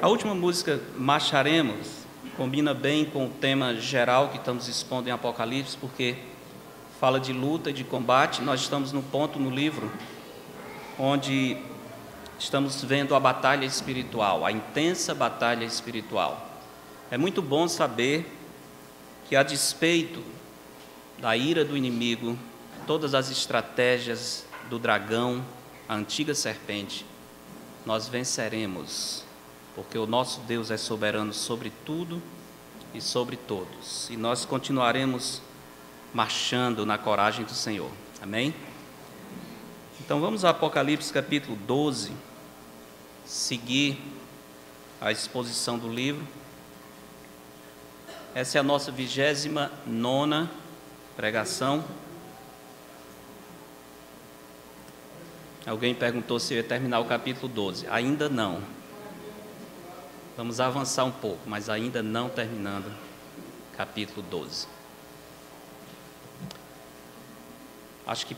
A última música, Marcharemos, combina bem com o tema geral que estamos expondo em Apocalipse, porque fala de luta e de combate. Nós estamos no ponto no livro onde estamos vendo a batalha espiritual, a intensa batalha espiritual. É muito bom saber que, a despeito da ira do inimigo, todas as estratégias do dragão, a antiga serpente, nós venceremos, porque o nosso Deus é soberano sobre tudo e sobre todos, e nós continuaremos marchando na coragem do Senhor. Amém? Então vamos a Apocalipse capítulo 12, seguir a exposição do livro. Essa é a nossa 29ª pregação. Alguém perguntou se eu ia terminar o capítulo 12. Ainda não. Vamos avançar um pouco, mas ainda não terminando capítulo 12. Acho que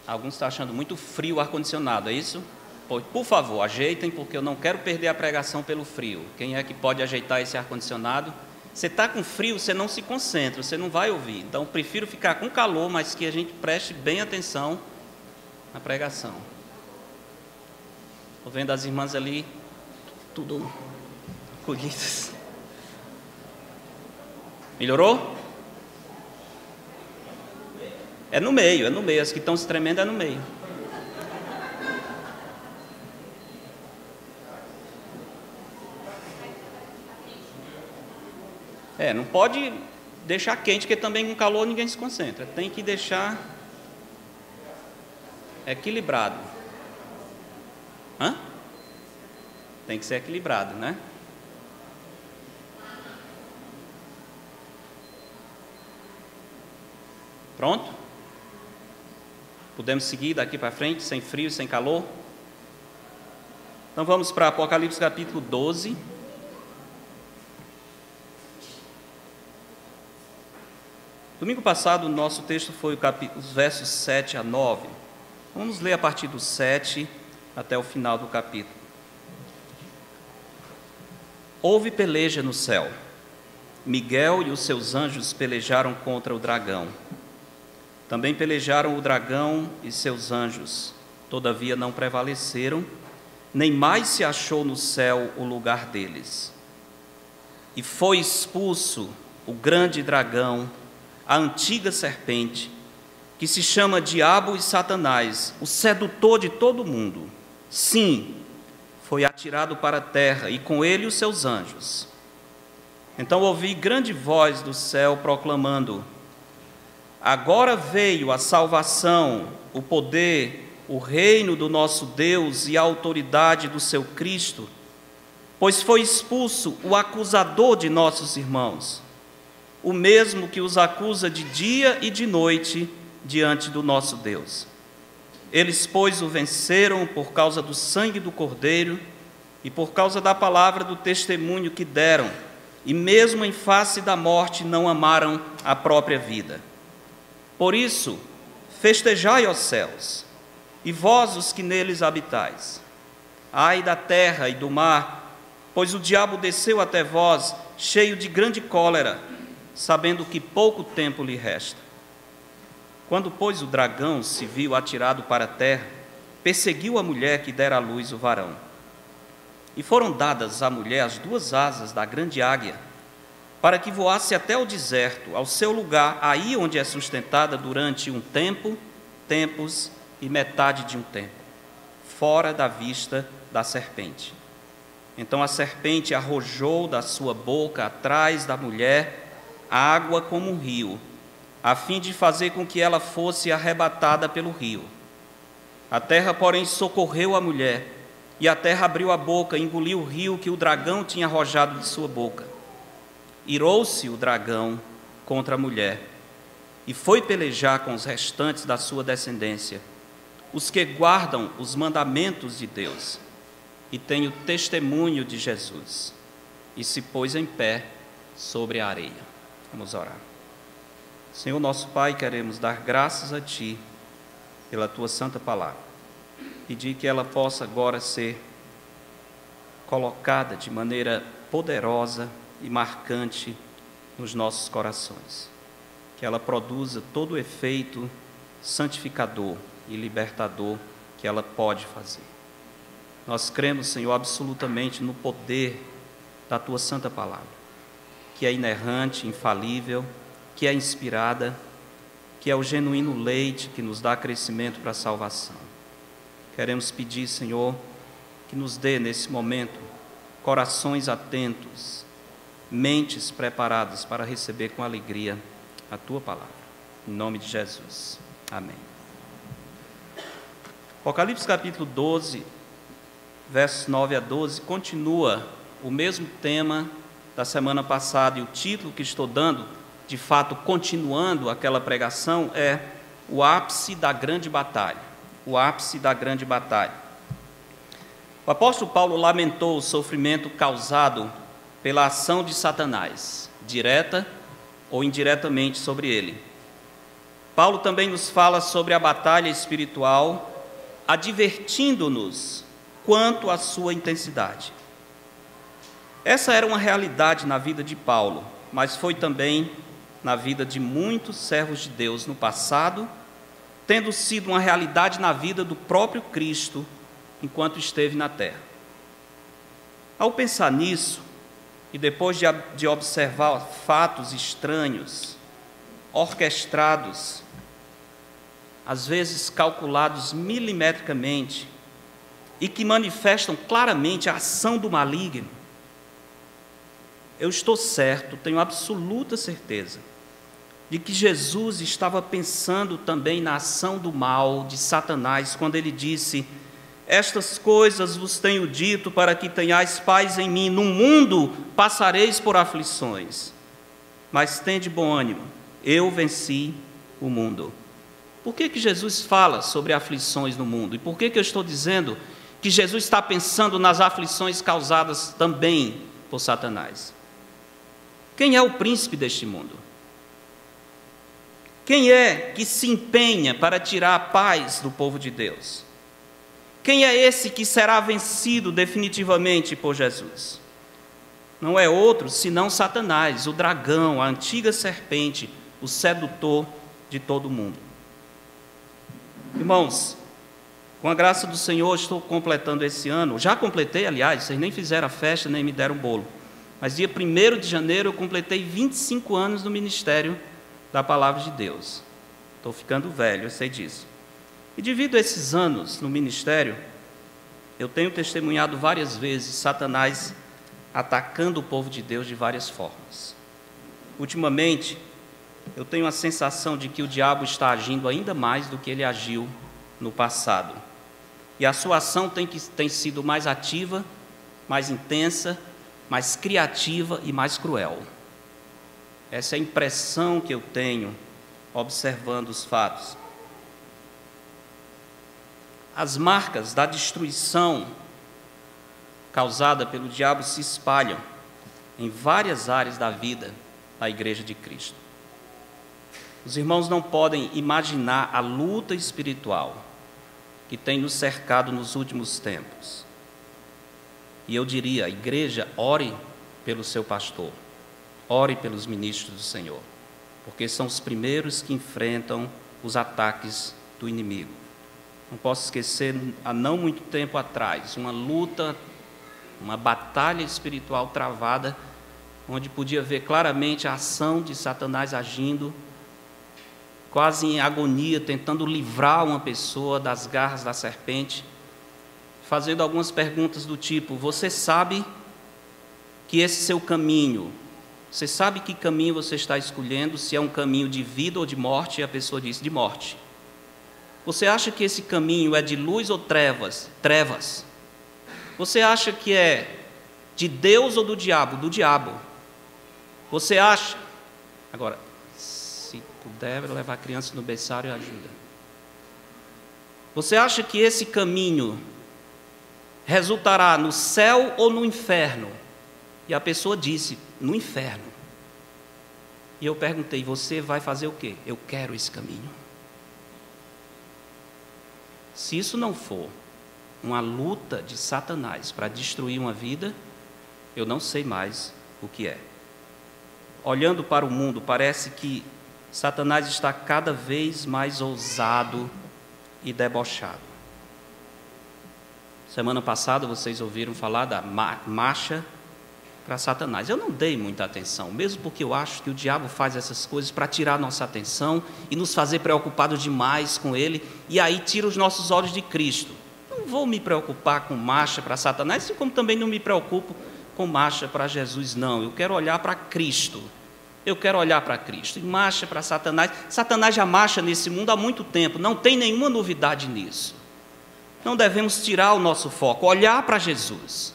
alguns estão achando muito frio o ar-condicionado, é isso? Por favor, ajeitem, porque eu não quero perder a pregação pelo frio. Quem é que pode ajeitar esse ar-condicionado? Você está com frio, você não se concentra, você não vai ouvir. Então, prefiro ficar com calor, mas que a gente preste bem atenção na pregação. Estou vendo as irmãs ali, tudo colhidas. Melhorou? É no meio, as que estão se tremendo é no meio. Não pode deixar quente, porque também com calor ninguém se concentra. Tem que deixar equilibrado. Tem que ser equilibrado, né? Pronto? Podemos seguir daqui para frente, sem frio, sem calor? Então vamos para Apocalipse capítulo 12. Domingo passado, o nosso texto foi os versos 7 a 9. Vamos ler a partir do 7 até o final do capítulo. Houve peleja no céu. Miguel e os seus anjos pelejaram contra o dragão. Também pelejaram o dragão e seus anjos. Todavia não prevaleceram, nem mais se achou no céu o lugar deles. E foi expulso o grande dragão, a antiga serpente, que se chama Diabo e Satanás, o sedutor de todo mundo. Sim, foi atirado para a terra, e com ele os seus anjos. Então ouvi grande voz do céu proclamando: agora veio a salvação, o poder, o reino do nosso Deus e a autoridade do seu Cristo, pois foi expulso o acusador de nossos irmãos, o mesmo que os acusa de dia e de noite diante do nosso Deus. Eles, pois, o venceram por causa do sangue do Cordeiro e por causa da palavra do testemunho que deram, e mesmo em face da morte não amaram a própria vida. Por isso, festejai, ó céus, e vós os que neles habitais. Ai da terra e do mar, pois o diabo desceu até vós, cheio de grande cólera, sabendo que pouco tempo lhe resta. Quando, pois, o dragão se viu atirado para a terra, perseguiu a mulher que dera à luz o varão. E foram dadas à mulher as 2 asas da grande águia, para que voasse até o deserto, ao seu lugar, aí onde é sustentada durante um tempo, tempos e metade de um tempo, fora da vista da serpente. Então a serpente arrojou da sua boca atrás da mulher água como um rio, a fim de fazer com que ela fosse arrebatada pelo rio. A terra, porém, socorreu a mulher, e a terra abriu a boca e engoliu o rio que o dragão tinha arrojado de sua boca. Irou-se o dragão contra a mulher, e foi pelejar com os restantes da sua descendência, os que guardam os mandamentos de Deus, e têm o testemunho de Jesus, e se pôs em pé sobre a areia. Vamos orar. Senhor nosso Pai, queremos dar graças a Ti pela Tua santa palavra. Pedir que ela possa agora ser colocada de maneira poderosa e marcante nos nossos corações. Que ela produza todo o efeito santificador e libertador que ela pode fazer. Nós cremos, Senhor, absolutamente no poder da Tua Santa Palavra, que é inerrante, infalível, que é inspirada, que é o genuíno leite que nos dá crescimento para a salvação. Queremos pedir, Senhor, que nos dê nesse momento corações atentos, mentes preparadas para receber com alegria a Tua Palavra. Em nome de Jesus. Amém. Apocalipse capítulo 12, versos 9 a 12, continua o mesmo tema da semana passada, e o título que estou dando, de fato, continuando aquela pregação, é o ápice da grande batalha. O ápice da grande batalha. O apóstolo Paulo lamentou o sofrimento causado pela ação de Satanás, direta ou indiretamente sobre ele. Paulo também nos fala sobre a batalha espiritual, advertindo-nos quanto à sua intensidade. Essa era uma realidade na vida de Paulo, mas foi também na vida de muitos servos de Deus no passado, tendo sido uma realidade na vida do próprio Cristo enquanto esteve na terra. Ao pensar nisso, e depois de observar fatos estranhos, orquestrados, às vezes calculados milimetricamente, e que manifestam claramente a ação do maligno, eu estou certo, tenho absoluta certeza, de que Jesus estava pensando também na ação do mal de Satanás, quando ele disse: estas coisas vos tenho dito para que tenhais paz em mim. No mundo passareis por aflições, mas tende bom ânimo, eu venci o mundo. Por que Jesus fala sobre aflições no mundo? E por que eu estou dizendo que Jesus está pensando nas aflições causadas também por Satanás? Quem é o príncipe deste mundo? Quem é que se empenha para tirar a paz do povo de Deus? Quem é esse que será vencido definitivamente por Jesus? Não é outro senão Satanás, o dragão, a antiga serpente, o sedutor de todo mundo. Irmãos, com a graça do Senhor, estou completando esse ano. Já completei, aliás, vocês nem fizeram a festa, nem me deram bolo. Mas dia 1º de janeiro eu completei 25 anos no ministério da Palavra de Deus. Estou ficando velho, eu sei disso. E devido a esses anos no ministério, eu tenho testemunhado várias vezes Satanás atacando o povo de Deus de várias formas. Ultimamente, eu tenho a sensação de que o diabo está agindo ainda mais do que ele agiu no passado. E a sua ação tem sido mais ativa, mais intensa, mais criativa e mais cruel. Essa é a impressão que eu tenho observando os fatos. As marcas da destruição causada pelo diabo se espalham em várias áreas da vida da Igreja de Cristo. Os irmãos não podem imaginar a luta espiritual que tem nos cercado nos últimos tempos. E eu diria, igreja, ore pelo seu pastor, ore pelos ministros do Senhor, porque são os primeiros que enfrentam os ataques do inimigo. Não posso esquecer, há não muito tempo atrás, uma luta, uma batalha espiritual travada, onde podia ver claramente a ação de Satanás agindo, quase em agonia, tentando livrar uma pessoa das garras da serpente, fazendo algumas perguntas do tipo: você sabe que esse seu caminho, você sabe que caminho você está escolhendo, se é um caminho de vida ou de morte? E a pessoa disse: de morte. Você acha que esse caminho é de luz ou trevas? Trevas. Você acha que é de Deus ou do diabo? Do diabo. Você acha... Agora, se puder levar a criança no berçário, ajuda. Você acha que esse caminho resultará no céu ou no inferno? E a pessoa disse: no inferno. E eu perguntei: você vai fazer o quê? Eu quero esse caminho. Se isso não for uma luta de Satanás para destruir uma vida, eu não sei mais o que é. Olhando para o mundo, parece que Satanás está cada vez mais ousado e debochado. Semana passada vocês ouviram falar da marcha para Satanás. Eu não dei muita atenção, mesmo porque eu acho que o diabo faz essas coisas para tirar nossa atenção e nos fazer preocupados demais com ele, e aí tira os nossos olhos de Cristo. Não vou me preocupar com marcha para Satanás, assim como também não me preocupo com marcha para Jesus, não. Eu quero olhar para Cristo. Eu quero olhar para Cristo. E marcha para Satanás. Satanás já marcha nesse mundo há muito tempo, não tem nenhuma novidade nisso. Não devemos tirar o nosso foco, olhar para Jesus.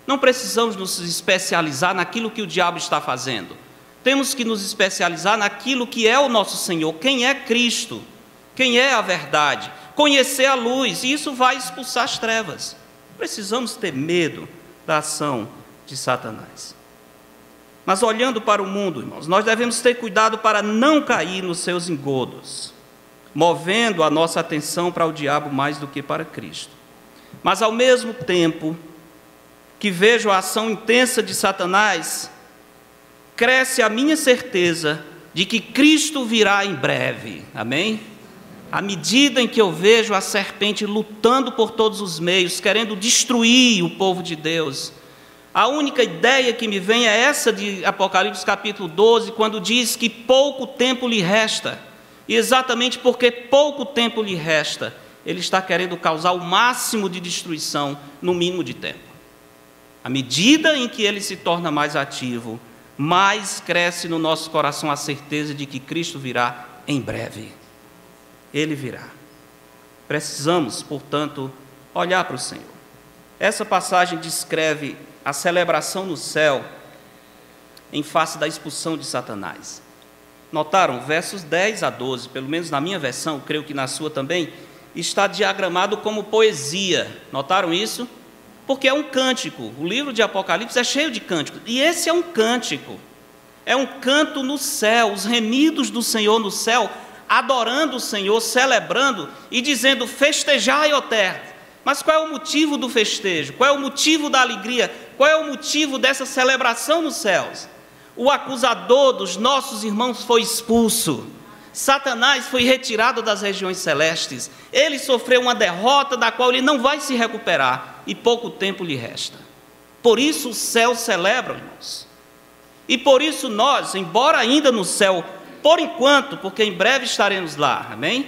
Não precisamos nos especializar naquilo que o diabo está fazendo. Temos que nos especializar naquilo que é o nosso Senhor, quem é Cristo, quem é a verdade, conhecer a luz, e isso vai expulsar as trevas. Precisamos ter medo da ação de Satanás. Mas olhando para o mundo, irmãos, nós devemos ter cuidado para não cair nos seus engodos, movendo a nossa atenção para o diabo mais do que para Cristo. Mas ao mesmo tempo que vejo a ação intensa de Satanás, cresce a minha certeza de que Cristo virá em breve. Amém? À medida em que eu vejo a serpente lutando por todos os meios, querendo destruir o povo de Deus, a única ideia que me vem é essa de Apocalipse capítulo 12, quando diz que pouco tempo lhe resta. E exatamente porque pouco tempo lhe resta, ele está querendo causar o máximo de destruição no mínimo de tempo. À medida em que ele se torna mais ativo, mais cresce no nosso coração a certeza de que Cristo virá em breve. Ele virá. Precisamos, portanto, olhar para o Senhor. Essa passagem descreve a celebração no céu em face da expulsão de Satanás. Notaram? Versos 10 a 12, pelo menos na minha versão, creio que na sua também, está diagramado como poesia. Notaram isso? Porque é um cântico. O livro de Apocalipse é cheio de cânticos. E esse é um cântico. É um canto no céu. Os remidos do Senhor no céu, adorando o Senhor, celebrando e dizendo: festejai, ó terra. Mas qual é o motivo do festejo? Qual é o motivo da alegria? Qual é o motivo dessa celebração nos céus? O acusador dos nossos irmãos foi expulso. Satanás foi retirado das regiões celestes. Ele sofreu uma derrota da qual ele não vai se recuperar. E pouco tempo lhe resta. Por isso o céu celebra, irmãos. E por isso nós, embora ainda no céu, por enquanto, porque em breve estaremos lá, amém?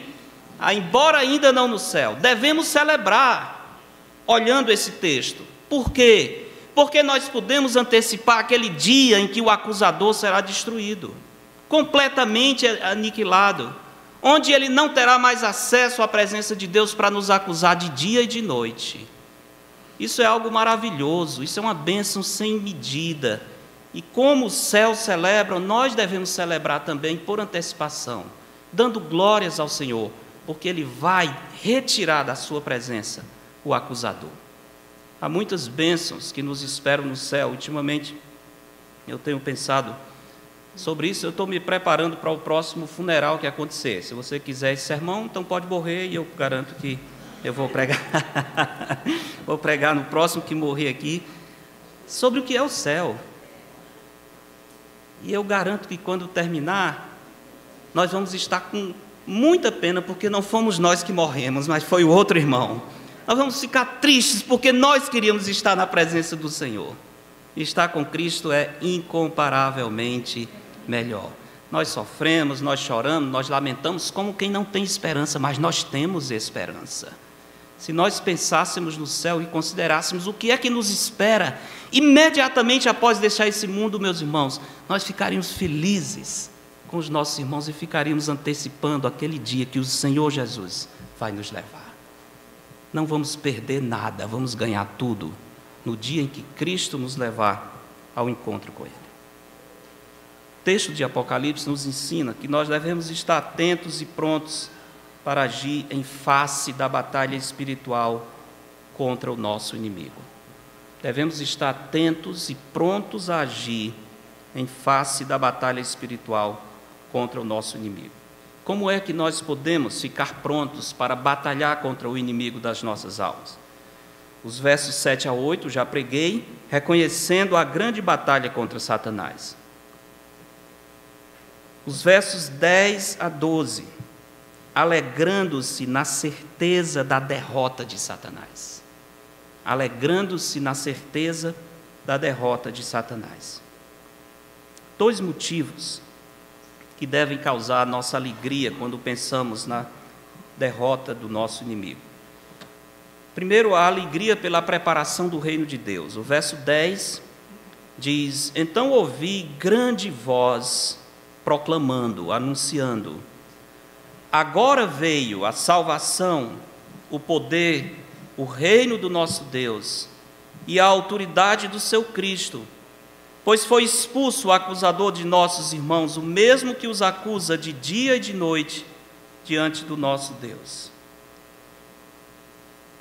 Embora ainda não no céu, devemos celebrar, olhando esse texto. Por quê? Porque nós podemos antecipar aquele dia em que o acusador será destruído, completamente aniquilado, onde ele não terá mais acesso à presença de Deus para nos acusar de dia e de noite. Isso é algo maravilhoso, isso é uma bênção sem medida. E como os céus celebram, nós devemos celebrar também por antecipação, dando glórias ao Senhor, porque Ele vai retirar da sua presença o acusador. Há muitas bênçãos que nos esperam no céu. Ultimamente, eu tenho pensado sobre isso. Eu estou me preparando para o próximo funeral que acontecer. Se você quiser esse sermão, então pode morrer, e eu garanto que eu vou pregar. Vou pregar no próximo que morrer aqui, sobre o que é o céu. E eu garanto que quando terminar, nós vamos estar com muita pena, porque não fomos nós que morremos, mas foi o outro irmão. Nós vamos ficar tristes, porque nós queríamos estar na presença do Senhor. Estar com Cristo é incomparavelmente melhor. Nós sofremos, nós choramos, nós lamentamos como quem não tem esperança, mas nós temos esperança. Se nós pensássemos no céu e considerássemos o que é que nos espera, imediatamente após deixar esse mundo, meus irmãos, nós ficaríamos felizes com os nossos irmãos e ficaríamos antecipando aquele dia que o Senhor Jesus vai nos levar. Não vamos perder nada, vamos ganhar tudo no dia em que Cristo nos levar ao encontro com Ele. O texto de Apocalipse nos ensina que nós devemos estar atentos e prontos para agir em face da batalha espiritual contra o nosso inimigo. Devemos estar atentos e prontos a agir em face da batalha espiritual contra o nosso inimigo. Como é que nós podemos ficar prontos para batalhar contra o inimigo das nossas almas? Os versos 7 a 8, já preguei, reconhecendo a grande batalha contra Satanás. Os versos 10 a 12, alegrando-se na certeza da derrota de Satanás. Alegrando-se na certeza da derrota de Satanás. 2 motivos que devem causar a nossa alegria quando pensamos na derrota do nosso inimigo. Primeiro, a alegria pela preparação do reino de Deus. O verso 10 diz: então ouvi grande voz proclamando, anunciando: agora veio a salvação, o poder, o reino do nosso Deus e a autoridade do seu Cristo, pois foi expulso o acusador de nossos irmãos, o mesmo que os acusa de dia e de noite diante do nosso Deus.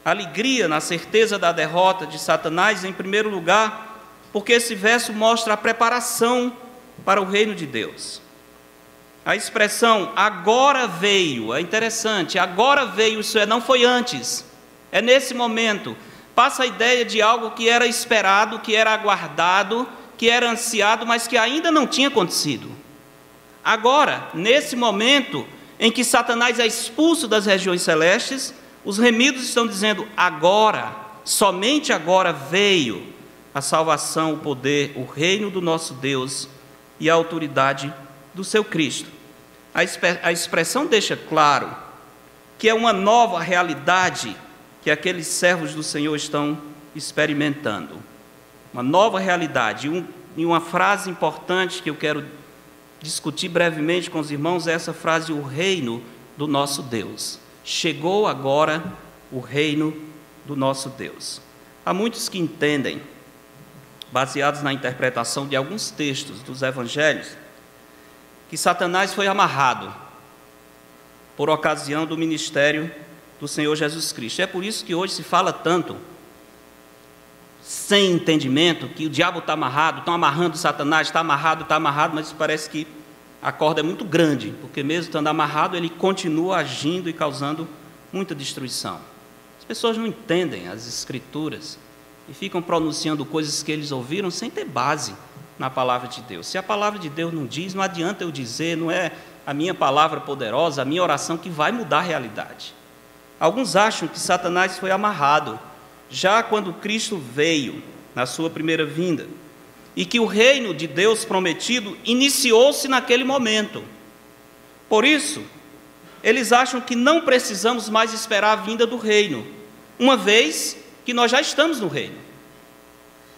Alegria na certeza da derrota de Satanás, em primeiro lugar, porque esse verso mostra a preparação para o reino de Deus. A expressão agora veio, é interessante, agora veio, isso não foi antes, é nesse momento. Passa a ideia de algo que era esperado, que era aguardado, que era ansiado, mas que ainda não tinha acontecido. Agora, nesse momento em que Satanás é expulso das regiões celestes, os remidos estão dizendo: agora, somente agora veio a salvação, o poder, o reino do nosso Deus e a autoridade do seu Cristo. A expressão deixa claro que é uma nova realidade que aqueles servos do Senhor estão experimentando. Uma nova realidade. E uma frase importante que eu quero discutir brevemente com os irmãos é essa frase: o reino do nosso Deus. Chegou agora o reino do nosso Deus. Há muitos que entendem, baseados na interpretação de alguns textos dos evangelhos, que Satanás foi amarrado por ocasião do ministério do Senhor Jesus Cristo. É por isso que hoje se fala tanto, sem entendimento, que o diabo está amarrado, estão amarrando Satanás, está amarrado, mas parece que a corda é muito grande, porque mesmo estando amarrado, ele continua agindo e causando muita destruição. As pessoas não entendem as Escrituras e ficam pronunciando coisas que eles ouviram sem ter base na palavra de Deus. Se a palavra de Deus não diz, não adianta eu dizer, não é a minha palavra poderosa, a minha oração que vai mudar a realidade. Alguns acham que Satanás foi amarrado já quando Cristo veio na sua primeira vinda, e que o reino de Deus prometido iniciou-se naquele momento. Por isso, eles acham que não precisamos mais esperar a vinda do reino, uma vez que nós já estamos no reino.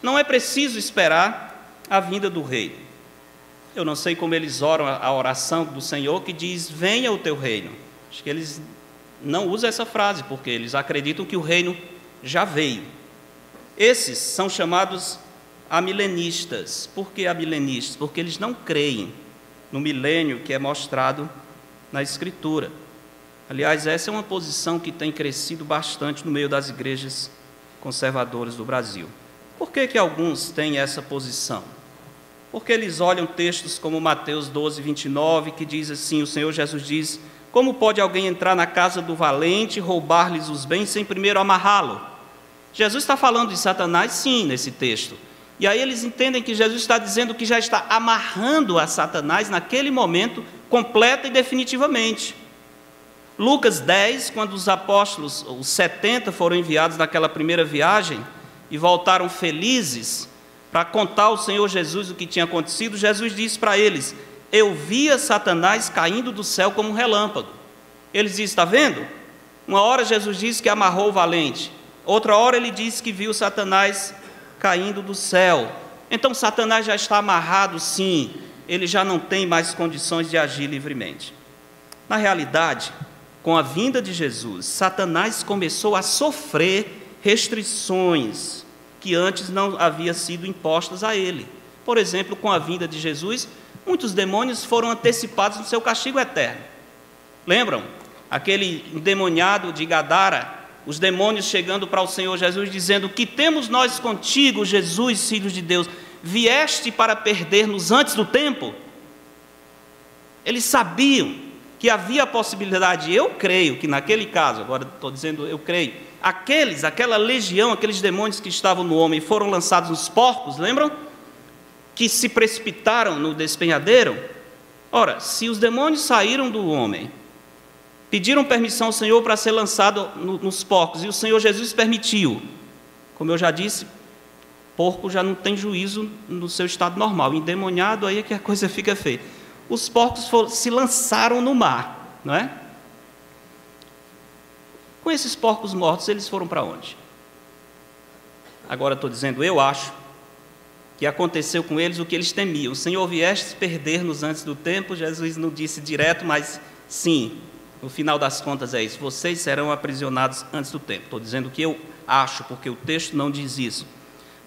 Não é preciso esperar a vinda do reino. Eu não sei como eles oram a oração do Senhor que diz: venha o teu reino. Acho que eles não usam essa frase, porque eles acreditam que o reino já veio. Esses são chamados amilenistas. Por que amilenistas? Porque eles não creem no milênio que é mostrado na Escritura. Aliás, essa é uma posição que tem crescido bastante no meio das igrejas conservadoras do Brasil. Por que alguns têm essa posição? Porque eles olham textos como Mateus 12, 29, que diz assim, o Senhor Jesus diz: como pode alguém entrar na casa do valente e roubar-lhes os bens sem primeiro amarrá-lo? Jesus está falando de Satanás, sim, nesse texto. E aí eles entendem que Jesus está dizendo que já está amarrando a Satanás naquele momento, completa e definitivamente. Lucas 10, quando os apóstolos, os 70, foram enviados naquela primeira viagem e voltaram felizes para contar ao Senhor Jesus o que tinha acontecido, Jesus disse para eles: eu via Satanás caindo do céu como um relâmpago. Eles dizem: está vendo? Uma hora Jesus disse que amarrou o valente, outra hora ele disse que viu Satanás caindo do céu. Então Satanás já está amarrado, sim, ele já não tem mais condições de agir livremente. Na realidade, com a vinda de Jesus, Satanás começou a sofrer restrições que antes não haviam sido impostas a ele. Por exemplo, com a vinda de Jesus, muitos demônios foram antecipados no seu castigo eterno. Lembram? Aquele endemoniado de Gadara, os demônios chegando para o Senhor Jesus, dizendo: que temos nós contigo, Jesus, Filho de Deus? Vieste para perder-nos antes do tempo? Eles sabiam que havia a possibilidade, eu creio que naquele caso, agora estou dizendo eu creio, aquela legião, aqueles demônios que estavam no homem foram lançados nos porcos, lembram? Que se precipitaram no despenhadeiro. Ora, se os demônios saíram do homem, pediram permissão ao Senhor para ser lançado nos porcos, e o Senhor Jesus permitiu, como eu já disse, porco já não tem juízo no seu estado normal, endemoniado aí é que a coisa fica feia. Os porcos se lançaram no mar, não é? Com esses porcos mortos, eles foram para onde? Agora estou dizendo, eu acho que aconteceu com eles o que eles temiam. O Senhor vieste perder-nos antes do tempo, Jesus não disse direto, mas sim, no final das contas é isso, vocês serão aprisionados antes do tempo. Estou dizendo o que eu acho, porque o texto não diz isso.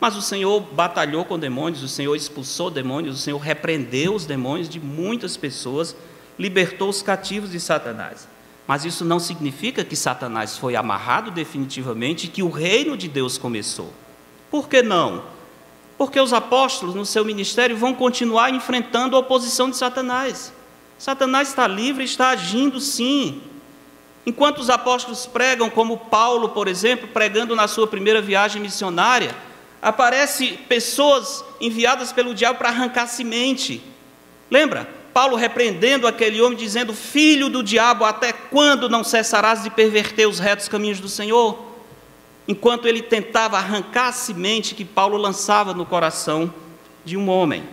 Mas o Senhor batalhou com demônios, o Senhor expulsou demônios, o Senhor repreendeu os demônios de muitas pessoas, libertou os cativos de Satanás. Mas isso não significa que Satanás foi amarrado definitivamente e que o reino de Deus começou. Por que não? Porque os apóstolos, no seu ministério, vão continuar enfrentando a oposição de Satanás. Satanás está livre, está agindo sim. Enquanto os apóstolos pregam, como Paulo, por exemplo, pregando na sua primeira viagem missionária, aparecem pessoas enviadas pelo diabo para arrancar semente. Lembra? Paulo repreendendo aquele homem, dizendo, filho do diabo, até quando não cessarás de perverter os retos caminhos do Senhor? Enquanto ele tentava arrancar a semente que Paulo lançava no coração de um homem.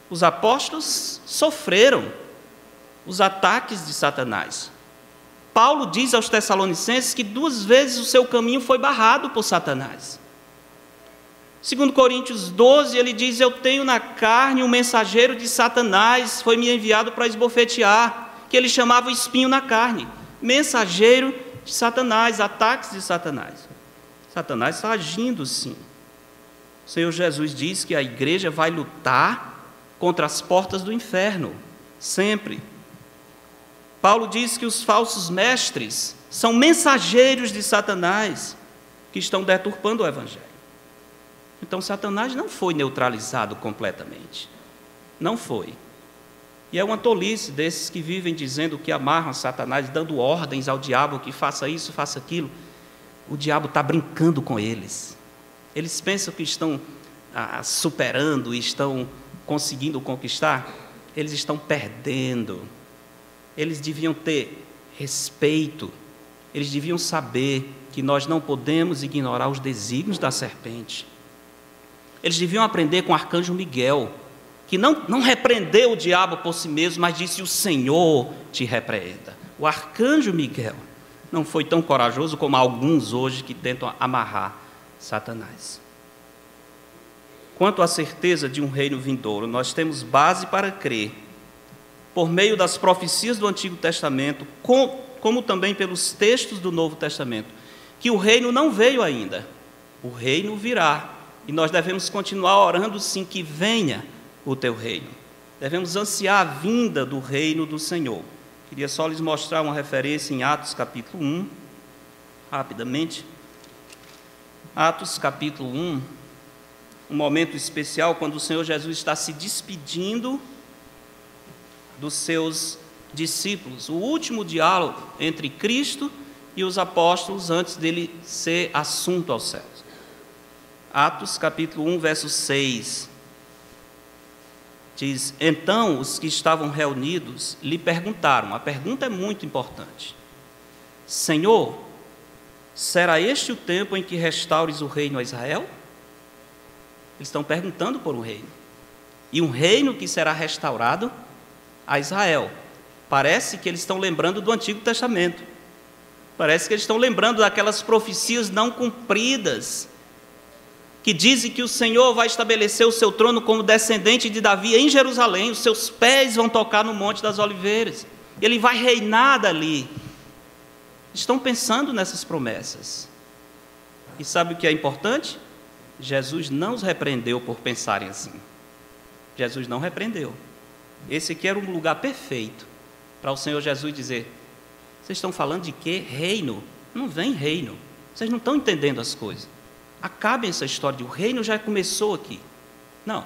Os apóstolos sofreram os ataques de Satanás. Paulo diz aos Tessalonicenses que 2 vezes o seu caminho foi barrado por Satanás. Segundo Coríntios 12, ele diz, eu tenho na carne um mensageiro de Satanás, foi me enviado para esbofetear, que ele chamava o espinho na carne. Mensageiro de Satanás, ataques de Satanás. Satanás está agindo sim. O Senhor Jesus diz que a igreja vai lutar contra as portas do inferno, sempre. Paulo diz que os falsos mestres são mensageiros de Satanás, que estão deturpando o evangelho. Então Satanás não foi neutralizado completamente, não foi. E é uma tolice desses que vivem dizendo que amarram Satanás, dando ordens ao diabo que faça isso, faça aquilo. O diabo está brincando com eles. Eles pensam que estão superando, estão conseguindo conquistar. Eles estão perdendo. Eles deviam ter respeito. Eles deviam saber que nós não podemos ignorar os desígnios da serpente. Eles deviam aprender com o arcanjo Miguel, que não repreendeu o diabo por si mesmo, mas disse, o Senhor te repreenda. O arcanjo Miguel não foi tão corajoso como alguns hoje que tentam amarrar Satanás. Quanto à certeza de um reino vindouro, nós temos base para crer, por meio das profecias do Antigo Testamento, como também pelos textos do Novo Testamento, que o reino não veio ainda, o reino virá, e nós devemos continuar orando sim que venha o teu reino. Devemos ansiar a vinda do reino do Senhor. Queria só lhes mostrar uma referência em Atos capítulo 1, rapidamente. Atos capítulo 1, um momento especial quando o Senhor Jesus está se despedindo dos seus discípulos. O último diálogo entre Cristo e os apóstolos antes dele ser assunto aos céus. Atos capítulo 1, verso 6. Diz, então os que estavam reunidos lhe perguntaram, a pergunta é muito importante, Senhor, será este o tempo em que restaures o reino a Israel? Eles estão perguntando por um reino, e um reino que será restaurado a Israel. Parece que eles estão lembrando do Antigo Testamento, parece que eles estão lembrando daquelas profecias não cumpridas, que dizem que o Senhor vai estabelecer o seu trono como descendente de Davi em Jerusalém, os seus pés vão tocar no Monte das Oliveiras, ele vai reinar dali. Estão pensando nessas promessas. E sabe o que é importante? Jesus não os repreendeu por pensarem assim. Jesus não repreendeu. Esse aqui era um lugar perfeito para o Senhor Jesus dizer, vocês estão falando de quê? Reino? Não vem reino. Vocês não estão entendendo as coisas. Acabem essa história de o reino já começou aqui. Não.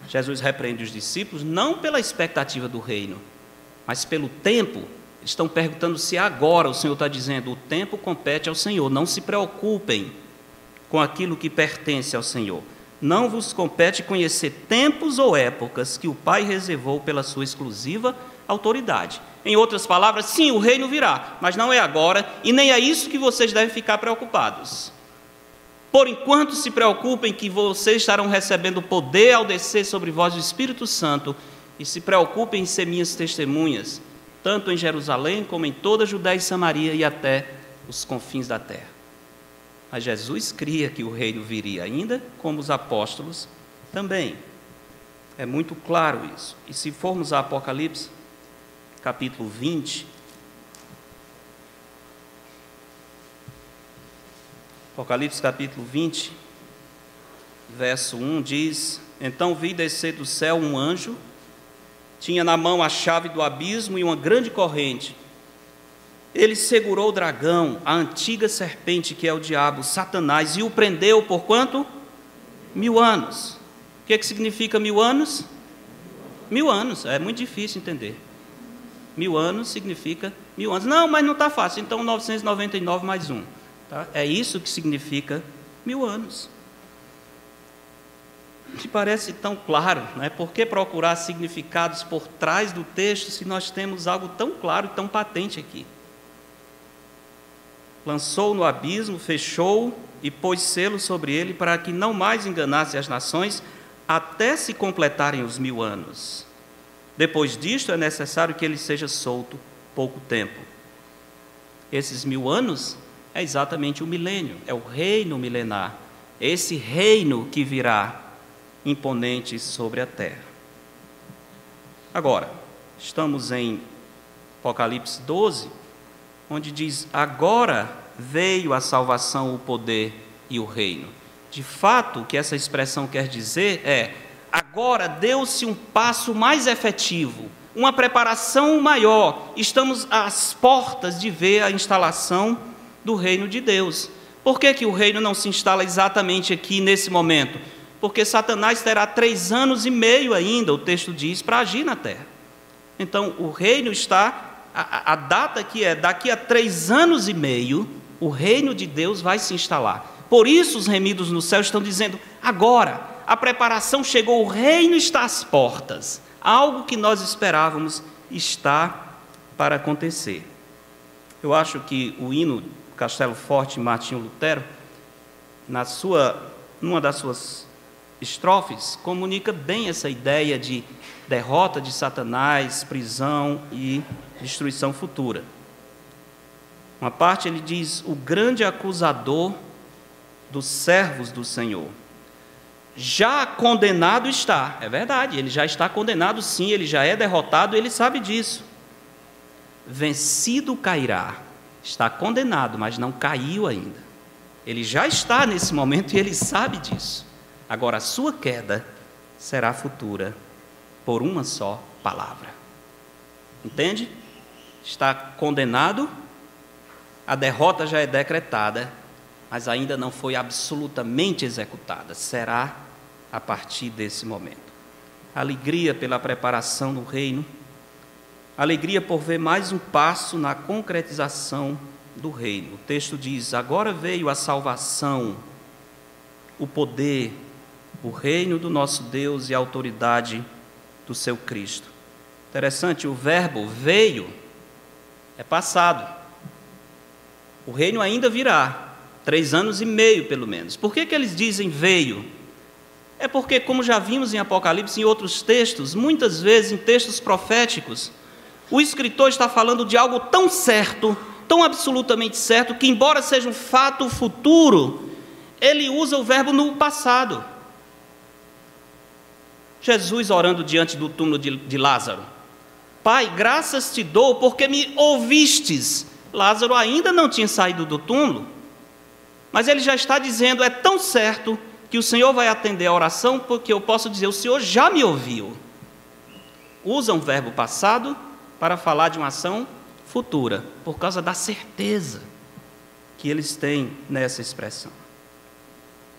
Jesus repreende os discípulos não pela expectativa do reino, Mas pelo tempo, estão perguntando se agora o Senhor está dizendo, o tempo compete ao Senhor, não se preocupem com aquilo que pertence ao Senhor. Não vos compete conhecer tempos ou épocas que o Pai reservou pela sua exclusiva autoridade. Em outras palavras, sim, o reino virá, mas não é agora, e nem é isso que vocês devem ficar preocupados. Por enquanto, se preocupem que vocês estarão recebendo poder ao descer sobre vós o Espírito Santo, e se preocupem em ser minhas testemunhas, tanto em Jerusalém como em toda a Judéia e Samaria e até os confins da terra. Mas Jesus cria que o reino viria ainda, como os apóstolos também. É muito claro isso. E se formos a Apocalipse, capítulo 20, Apocalipse capítulo 20, verso 1 diz: Então vi descer do céu um anjo, tinha na mão a chave do abismo e uma grande corrente. Ele segurou o dragão, a antiga serpente que é o diabo, Satanás, e o prendeu por quanto? 1000 anos. O que significa 1000 anos? 1000 anos, é muito difícil entender. 1000 anos significa 1000 anos. Não, mas não está fácil, então 999 mais 1. Tá? É isso que significa 1000 anos. Que parece tão claro, né? Por que procurar significados por trás do texto se nós temos algo tão claro e tão patente aqui? Lançou no abismo, fechou e pôs selo sobre ele para que não mais enganasse as nações até se completarem os 1000 anos. Depois disto é necessário que ele seja solto pouco tempo. Esses 1000 anos é exatamente o milênio, é o reino milenar, esse reino que virá imponente sobre a terra. Agora, estamos em Apocalipse 12, onde diz, agora veio a salvação, o poder e o reino. De fato, o que essa expressão quer dizer é, agora deu-se um passo mais efetivo, uma preparação maior, estamos às portas de ver a instalação do reino de Deus. Por que o reino não se instala exatamente aqui nesse momento? Porque Satanás terá 3 anos e meio ainda, o texto diz, para agir na terra. Então, o reino está... A data aqui é, daqui a 3 anos e meio, o reino de Deus vai se instalar. Por isso os remidos no céu estão dizendo, agora, a preparação chegou, o reino está às portas. Algo que nós esperávamos está para acontecer. Eu acho que o hino Castelo Forte, Martinho Lutero, numa das suas estrofes, comunica bem essa ideia de derrota de Satanás, prisão e destruição futura. Uma parte ele diz, o grande acusador dos servos do Senhor, já condenado está. É verdade, ele já está condenado sim, ele já é derrotado, ele sabe disso. Vencido cairá. Está condenado, mas não caiu ainda. Ele já está nesse momento e ele sabe disso. Agora, a sua queda será futura por uma só palavra. Entende? Está condenado, a derrota já é decretada, mas ainda não foi absolutamente executada. Será a partir desse momento. Alegria pela preparação do reino, alegria por ver mais um passo na concretização do reino. O texto diz, agora veio a salvação, o poder, o reino do nosso Deus e a autoridade do seu Cristo. Interessante, o verbo veio é passado. O reino ainda virá, 3 anos e meio pelo menos. Por que eles dizem veio? É porque, como já vimos em Apocalipse e em outros textos, muitas vezes em textos proféticos, o escritor está falando de algo tão certo, tão absolutamente certo, que embora seja um fato futuro, ele usa o verbo no passado. Jesus orando diante do túmulo de Lázaro, Pai, graças te dou porque me ouvistes. Lázaro ainda não tinha saído do túmulo, mas ele já está dizendo, é tão certo que o Senhor vai atender a oração, porque eu posso dizer, o Senhor já me ouviu. Usa um verbo passado para falar de uma ação futura, por causa da certeza que eles têm nessa expressão.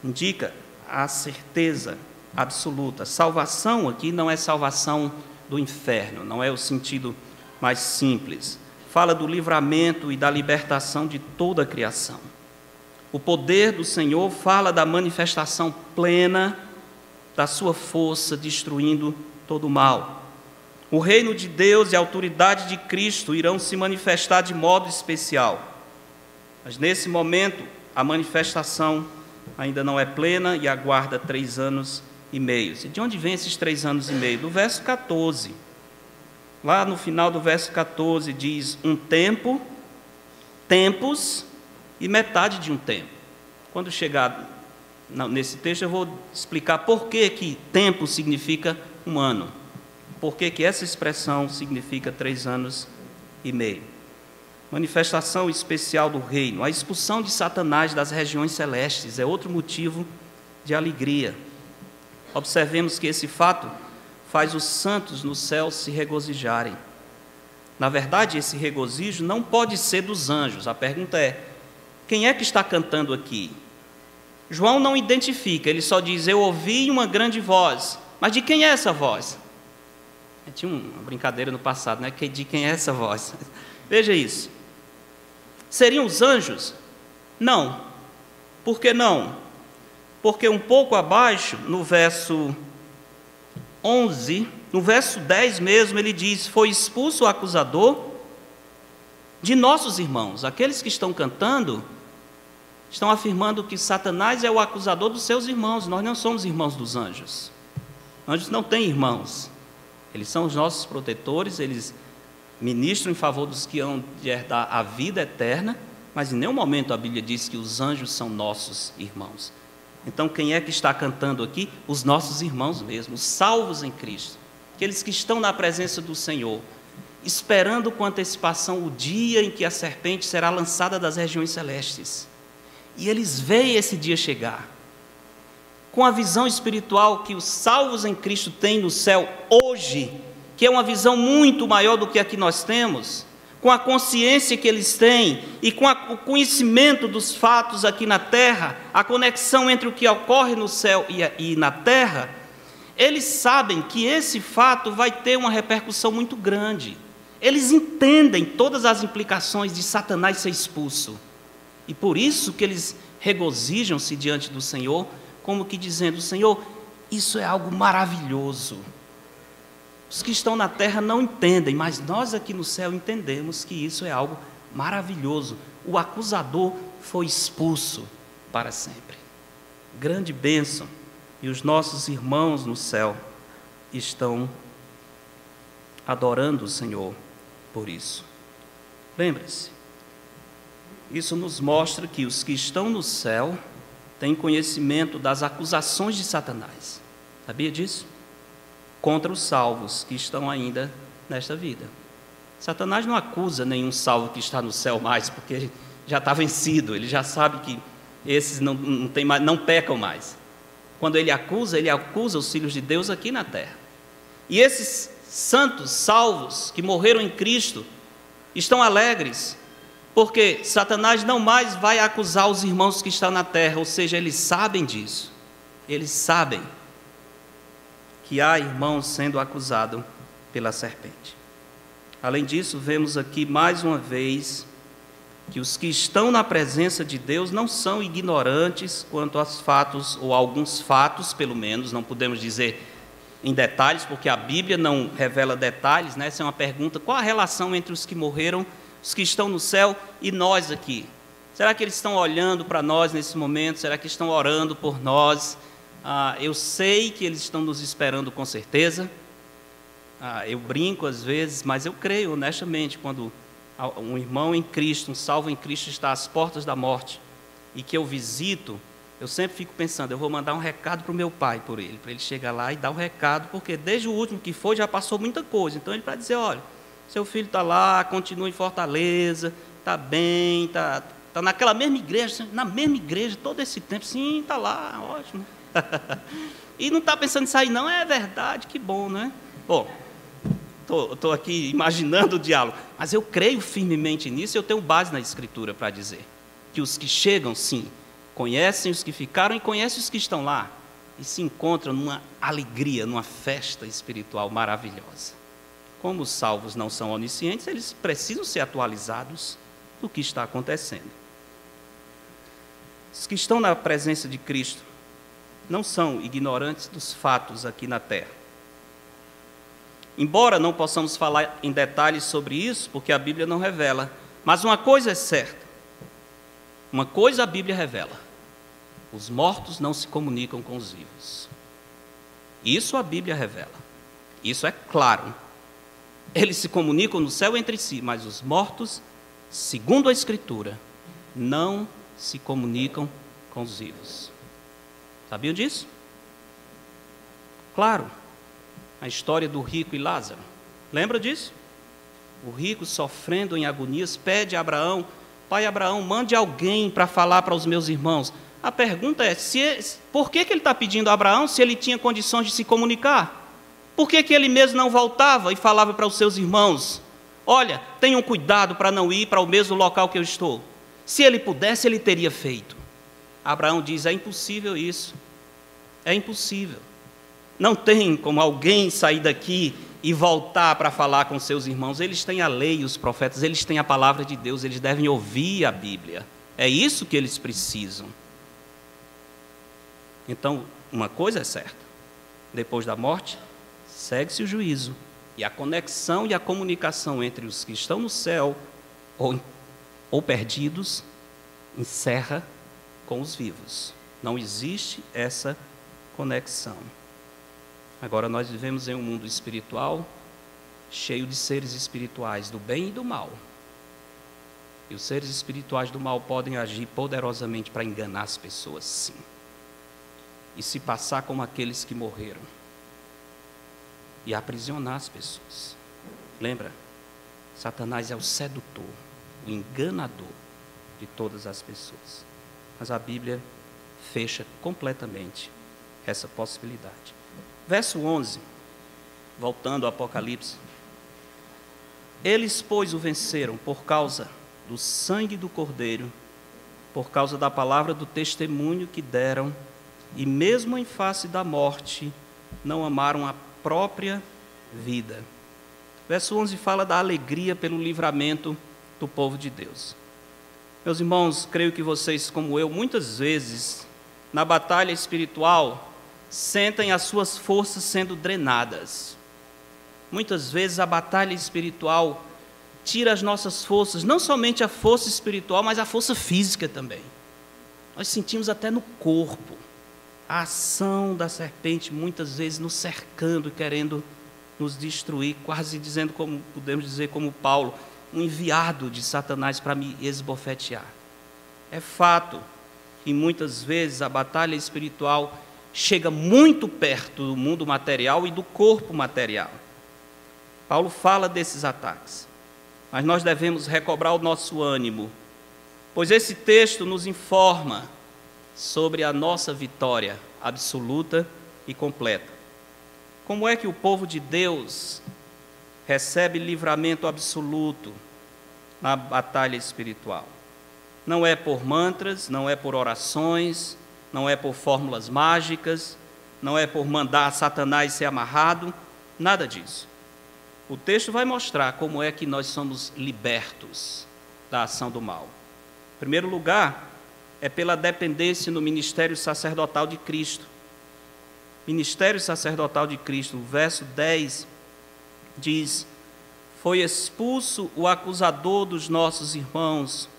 Indica a certeza absoluta. Salvação aqui não é salvação do inferno, não é o sentido mais simples. Fala do livramento e da libertação de toda a criação. O poder do Senhor fala da manifestação plena da sua força, destruindo todo o mal. O reino de Deus e a autoridade de Cristo irão se manifestar de modo especial. Mas nesse momento, a manifestação ainda não é plena e aguarda 3 anos e meio. E de onde vem esses 3 anos e meio? Do verso 14. Lá no final do verso 14 diz: um tempo, tempos e metade de um tempo. Quando chegar nesse texto eu vou explicar por que tempo significa um ano. Por que essa expressão significa 3 anos e meio. Manifestação especial do reino. A expulsão de Satanás das regiões celestes é outro motivo de alegria. Observemos que esse fato faz os santos no céu se regozijarem. Na verdade, esse regozijo não pode ser dos anjos. A pergunta é: quem é que está cantando aqui? João não identifica, ele só diz: eu ouvi uma grande voz. Mas de quem é essa voz? Tinha uma brincadeira no passado, né? De quem é essa voz? Veja isso. Seriam os anjos? Não. Por que não? Porque um pouco abaixo, no verso 11, no verso 10 mesmo, ele diz: foi expulso o acusador de nossos irmãos. Aqueles que estão cantando estão afirmando que Satanás é o acusador dos seus irmãos. Nós não somos irmãos dos anjos. Anjos não têm irmãos. Eles são os nossos protetores, eles ministram em favor dos que hão de herdar a vida eterna, mas em nenhum momento a Bíblia diz que os anjos são nossos irmãos. Então quem é que está cantando aqui? Os nossos irmãos mesmo, os salvos em Cristo, aqueles que estão na presença do Senhor, esperando com antecipação o dia em que a serpente será lançada das regiões celestes. E eles veem esse dia chegar. Com a visão espiritual que os salvos em Cristo têm no céu hoje, que é uma visão muito maior do que a que nós temos, com a consciência que eles têm e com o conhecimento dos fatos aqui na terra, a conexão entre o que ocorre no céu e na terra, eles sabem que esse fato vai ter uma repercussão muito grande. Eles entendem todas as implicações de Satanás ser expulso. E por isso que eles regozijam-se diante do Senhor, como que dizendo: Senhor, isso é algo maravilhoso. Os que estão na terra não entendem, mas nós aqui no céu entendemos que isso é algo maravilhoso. O acusador foi expulso para sempre. Grande bênção. E os nossos irmãos no céu estão adorando o Senhor por isso. Lembre-se, isso nos mostra que os que estão no céu têm conhecimento das acusações de Satanás. Sabia disso? Contra os salvos que estão ainda nesta vida. Satanás não acusa nenhum salvo que está no céu mais, porque já está vencido, ele já sabe que esses não pecam mais. Quando ele acusa os filhos de Deus aqui na terra. E esses santos salvos que morreram em Cristo estão alegres, porque Satanás não mais vai acusar os irmãos que estão na terra, ou seja, eles sabem disso. Eles sabem que há irmãos sendo acusados pela serpente. Além disso, vemos aqui mais uma vez que os que estão na presença de Deus não são ignorantes quanto aos fatos, ou alguns fatos, pelo menos, não podemos dizer em detalhes, porque a Bíblia não revela detalhes, né? Essa é uma pergunta: qual a relação entre os que morreram, os que estão no céu e nós aqui? Será que eles estão olhando para nós nesse momento? Será que estão orando por nós? Eu sei que eles estão nos esperando com certeza. Eu brinco às vezes, mas eu creio honestamente, quando um irmão em Cristo, um salvo em Cristo está às portas da morte e que eu visito, eu sempre fico pensando: eu vou mandar um recado para o meu pai por ele, para ele chegar lá e dar um recado, porque desde o último que foi já passou muita coisa. Então ele vai dizer: olha, seu filho está lá, continua em Fortaleza, está bem, está naquela mesma igreja, na mesma igreja todo esse tempo. Sim, está lá, ótimo. E não está pensando em sair não. É verdade, que bom, né? Bom, estou aqui imaginando o diálogo, mas eu creio firmemente nisso. Eu tenho base na Escritura para dizer que os que chegam, sim, conhecem os que ficaram e conhecem os que estão lá, e se encontram numa alegria, numa festa espiritual maravilhosa. Como os salvos não são oniscientes, eles precisam ser atualizados do que está acontecendo. Os que estão na presença de Cristo não são ignorantes dos fatos aqui na terra. Embora não possamos falar em detalhes sobre isso, porque a Bíblia não revela, mas uma coisa é certa, uma coisa a Bíblia revela: os mortos não se comunicam com os vivos. Isso a Bíblia revela, isso é claro. Eles se comunicam no céu entre si, mas os mortos, segundo a Escritura, não se comunicam com os vivos. Sabiam disso? Claro, a história do rico e Lázaro. Lembra disso? O rico, sofrendo em agonias, pede a Abraão: pai Abraão, mande alguém para falar para os meus irmãos. A pergunta é, por que ele está pedindo a Abraão se ele tinha condições de se comunicar? Por que ele mesmo não voltava e falava para os seus irmãos: olha, tenham cuidado para não ir para o mesmo local que eu estou? Se ele pudesse, ele teria feito. Abraão diz: é impossível isso, é impossível. Não tem como alguém sair daqui e voltar para falar com seus irmãos. Eles têm a lei, os profetas, eles têm a palavra de Deus, eles devem ouvir a Bíblia. É isso que eles precisam. Então, uma coisa é certa: depois da morte, segue-se o juízo. E a conexão e a comunicação entre os que estão no céu ou perdidos encerra com os vivos. Não existe essa conexão. Agora nós vivemos em um mundo espiritual cheio de seres espirituais do bem e do mal. E os seres espirituais do mal podem agir poderosamente para enganar as pessoas, sim. E se passar como aqueles que morreram. E aprisionar as pessoas. Lembra? Satanás é o sedutor, o enganador de todas as pessoas. Mas a Bíblia fecha completamente essa possibilidade. Verso 11, voltando ao Apocalipse. Eles, pois, o venceram por causa do sangue do Cordeiro, por causa da palavra do testemunho que deram, e mesmo em face da morte, não amaram a própria vida. Verso 11 fala da alegria pelo livramento do povo de Deus. Meus irmãos, creio que vocês, como eu, muitas vezes, na batalha espiritual, sentem as suas forças sendo drenadas. Muitas vezes a batalha espiritual tira as nossas forças, não somente a força espiritual, mas a força física também. Nós sentimos até no corpo a ação da serpente, muitas vezes nos cercando e querendo nos destruir, quase dizendo, como podemos dizer, como Paulo, um enviado de Satanás para me esbofetear. É fato que muitas vezes a batalha espiritual chega muito perto do mundo material e do corpo material. Paulo fala desses ataques, mas nós devemos recobrar o nosso ânimo, pois esse texto nos informa sobre a nossa vitória absoluta e completa. Como é que o povo de Deus recebe livramento absoluto na batalha espiritual? Não é por mantras, não é por orações, não é por fórmulas mágicas, não é por mandar Satanás ser amarrado, nada disso. O texto vai mostrar como é que nós somos libertos da ação do mal. Em primeiro lugar, é pela dependência no ministério sacerdotal de Cristo. Ministério sacerdotal de Cristo, o verso 10 diz: foi expulso o acusador dos nossos irmãos,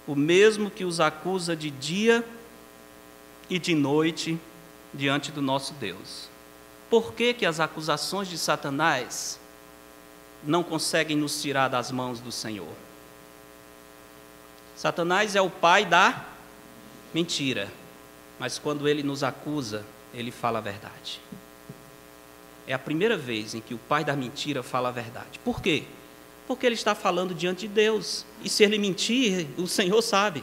o mesmo que os acusa de dia e de noite diante do nosso Deus. Por que que as acusações de Satanás não conseguem nos tirar das mãos do Senhor? Satanás é o pai da mentira, mas quando ele nos acusa, ele fala a verdade. É a primeira vez em que o pai da mentira fala a verdade. Por quê? Porque ele está falando diante de Deus. E se ele mentir, o Senhor sabe.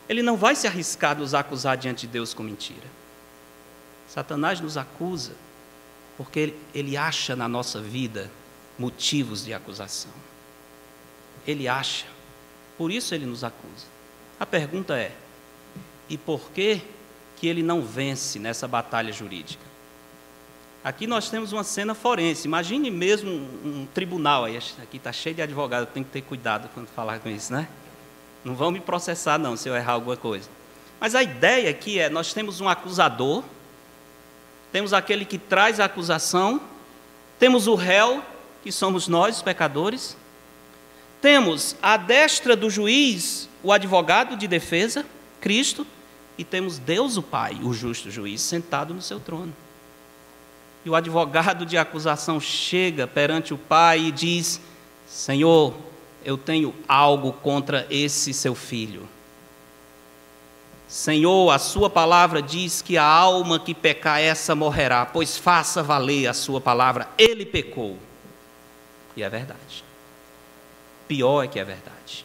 Ele não vai se arriscar nos acusar diante de Deus com mentira. Satanás nos acusa porque ele acha na nossa vida motivos de acusação. Ele acha. Por isso ele nos acusa. A pergunta é: e por que ele não vence nessa batalha jurídica? Aqui nós temos uma cena forense. Imagine mesmo um tribunal. Aí, aqui está cheio de advogado, tem que ter cuidado quando falar com isso, né? Não vão me processar, não, se eu errar alguma coisa. Mas a ideia aqui é, nós temos um acusador, temos aquele que traz a acusação, temos o réu, que somos nós, os pecadores, temos à destra do juiz, o advogado de defesa, Cristo, e temos Deus o Pai, o justo juiz, sentado no seu trono. E o advogado de acusação chega perante o Pai e diz: Senhor, eu tenho algo contra esse seu filho. Senhor, a sua palavra diz que a alma que pecar, essa morrerá, pois faça valer a sua palavra. Ele pecou. E é verdade. Pior é que é verdade.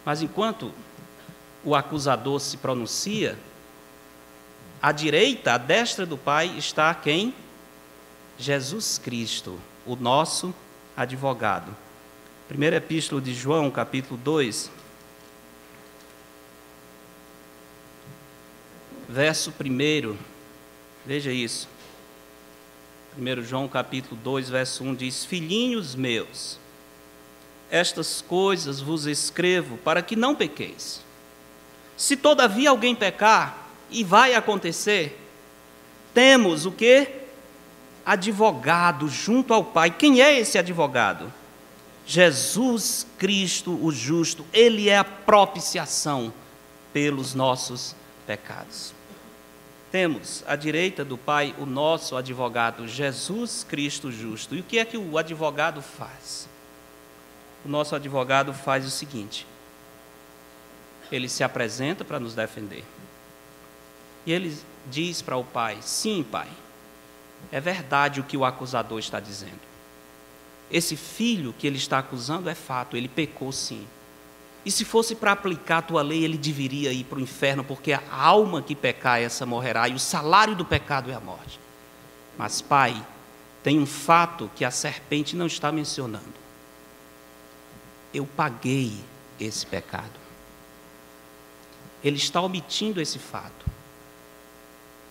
Mas enquanto o acusador se pronuncia, à direita, à destra do Pai, está quem? Jesus Cristo, o nosso advogado. Primeira epístola de João, capítulo 2, verso 1, veja isso. 1 João, capítulo 2, verso 1, diz: Filhinhos meus, estas coisas vos escrevo para que não pequeis. Se todavia alguém pecar, e vai acontecer, temos o quê? Advogado junto ao Pai. Quem é esse advogado? Jesus Cristo, o justo. Ele é a propiciação pelos nossos pecados. Temos à direita do Pai o nosso advogado, Jesus Cristo justo. E o que é que o advogado faz? O nosso advogado faz o seguinte: ele se apresenta para nos defender. E ele diz para o Pai: sim, Pai, é verdade o que o acusador está dizendo. Esse filho que ele está acusando é fato, ele pecou sim. E se fosse para aplicar a tua lei, ele deveria ir para o inferno, porque a alma que pecar, essa morrerá, e o salário do pecado é a morte. Mas, Pai, tem um fato que a serpente não está mencionando. Eu paguei esse pecado. Ele está omitindo esse fato.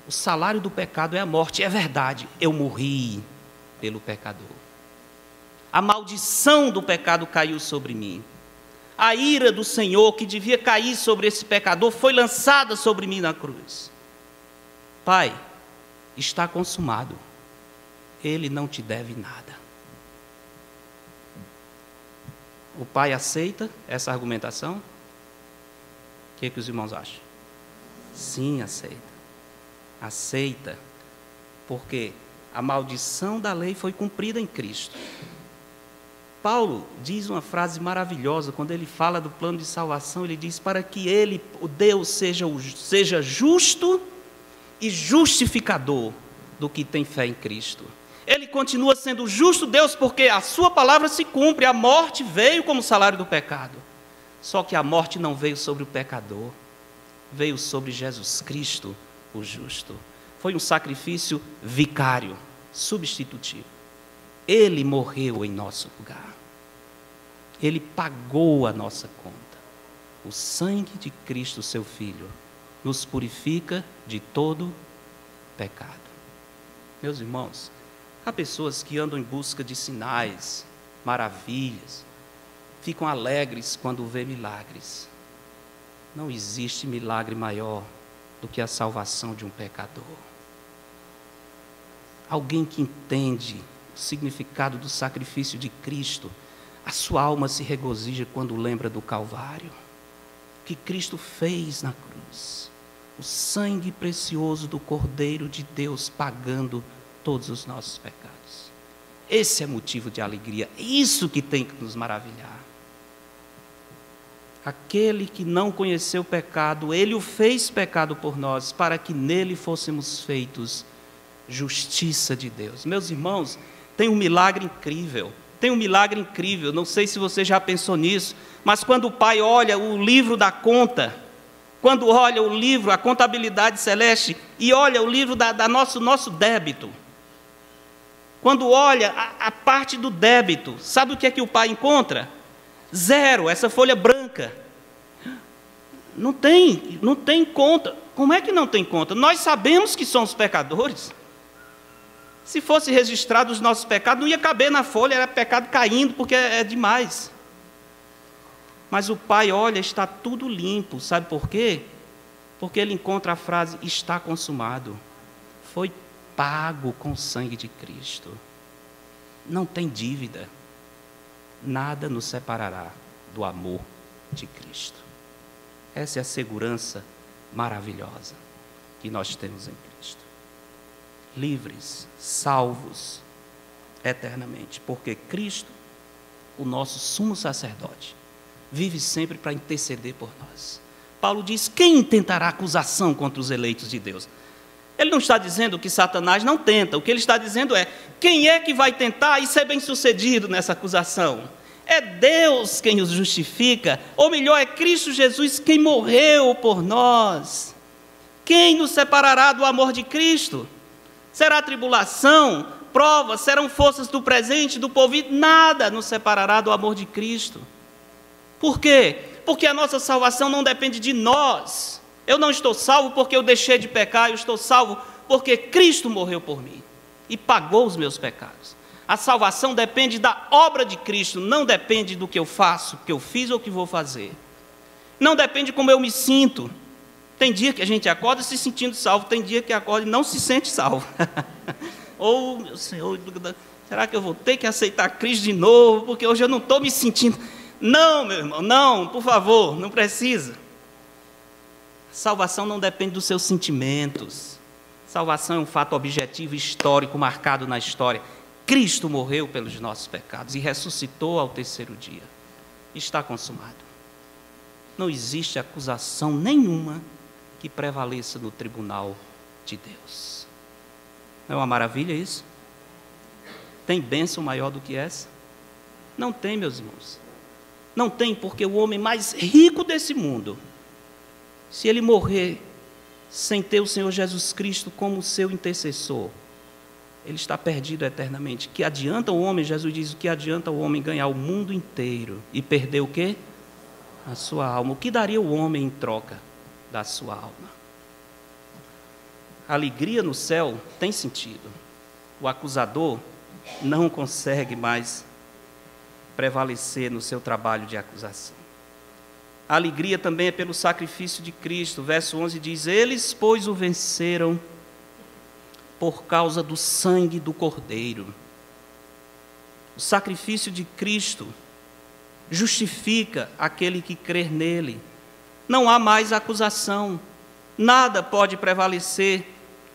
O salário do pecado é a morte. É verdade, eu morri pelo pecador. A maldição do pecado caiu sobre mim. A ira do Senhor, que devia cair sobre esse pecador, foi lançada sobre mim na cruz. Pai, está consumado. Ele não te deve nada. O Pai aceita essa argumentação? O que os irmãos acham? Sim, aceita. Aceita, porque a maldição da lei foi cumprida em Cristo. Paulo diz uma frase maravilhosa, quando ele fala do plano de salvação, ele diz: para que ele, o Deus, seja justo e justificador do que tem fé em Cristo. Ele continua sendo justo Deus, porque a sua palavra se cumpre, a morte veio como salário do pecado. Só que a morte não veio sobre o pecador, veio sobre Jesus Cristo, o justo. Foi um sacrifício vicário, substitutivo. Ele morreu em nosso lugar. Ele pagou a nossa conta. O sangue de Cristo, seu Filho, nos purifica de todo pecado. Meus irmãos, há pessoas que andam em busca de sinais, maravilhas, ficam alegres quando vê milagres. Não existe milagre maior do que a salvação de um pecador. Alguém que entende o significado do sacrifício de Cristo, a sua alma se regozija quando lembra do Calvário, que Cristo fez na cruz, o sangue precioso do Cordeiro de Deus pagando todos os nossos pecados. Esse é motivo de alegria, é isso que tem que nos maravilhar. Aquele que não conheceu o pecado, ele o fez pecado por nós, para que nele fôssemos feitos justiça de Deus. Meus irmãos, tem um milagre incrível, não sei se você já pensou nisso, mas quando o Pai olha o livro da conta, quando olha o livro, a contabilidade celeste, e olha o livro da nosso débito, quando olha a parte do débito, sabe o que é que o Pai encontra? Zero, essa folha branca. Não tem conta. Como é que não tem conta? Nós sabemos que somos pecadores. Se fosse registrado os nossos pecados, não ia caber na folha, era pecado caindo, porque é demais. Mas o Pai olha, está tudo limpo. Sabe por quê? Porque ele encontra a frase, está consumado. Foi pago com o sangue de Cristo. Não tem dívida. Nada nos separará do amor de Cristo. Essa é a segurança maravilhosa que nós temos em Cristo. Livres, salvos eternamente, porque Cristo, o nosso sumo sacerdote, vive sempre para interceder por nós. Paulo diz, quem intentará acusação contra os eleitos de Deus? Ele não está dizendo que Satanás não tenta, o que ele está dizendo é, quem é que vai tentar e ser bem-sucedido nessa acusação? É Deus quem os justifica, ou melhor, é Cristo Jesus quem morreu por nós. Quem nos separará do amor de Cristo? Será tribulação, provas, serão forças do presente, do porvir? Nada nos separará do amor de Cristo. Por quê? Porque a nossa salvação não depende de nós. Eu não estou salvo porque eu deixei de pecar, eu estou salvo porque Cristo morreu por mim e pagou os meus pecados. A salvação depende da obra de Cristo, não depende do que eu faço, que eu fiz ou que vou fazer. Não depende de como eu me sinto. Tem dia que a gente acorda se sentindo salvo, tem dia que acorda e não se sente salvo. Ou, meu Senhor, será que eu vou ter que aceitar Cristo de novo, porque hoje eu não estou me sentindo... Não, meu irmão, não, por favor, não precisa. Salvação não depende dos seus sentimentos. Salvação é um fato objetivo, histórico, marcado na história. Cristo morreu pelos nossos pecados e ressuscitou ao terceiro dia. Está consumado. Não existe acusação nenhuma que prevaleça no tribunal de Deus. Não é uma maravilha isso? Tem bênção maior do que essa? Não tem, meus irmãos. Não tem, porque o homem mais rico desse mundo, se ele morrer sem ter o Senhor Jesus Cristo como seu intercessor, ele está perdido eternamente. Que adianta o homem, Jesus diz, o que adianta o homem ganhar o mundo inteiro e perder o quê? A sua alma. O que daria o homem em troca da sua alma? A alegria no céu tem sentido. O acusador não consegue mais prevalecer no seu trabalho de acusação. A alegria também é pelo sacrifício de Cristo. Verso 11 diz, eles, pois, o venceram por causa do sangue do Cordeiro. O sacrifício de Cristo justifica aquele que crer nele. Não há mais acusação, nada pode prevalecer.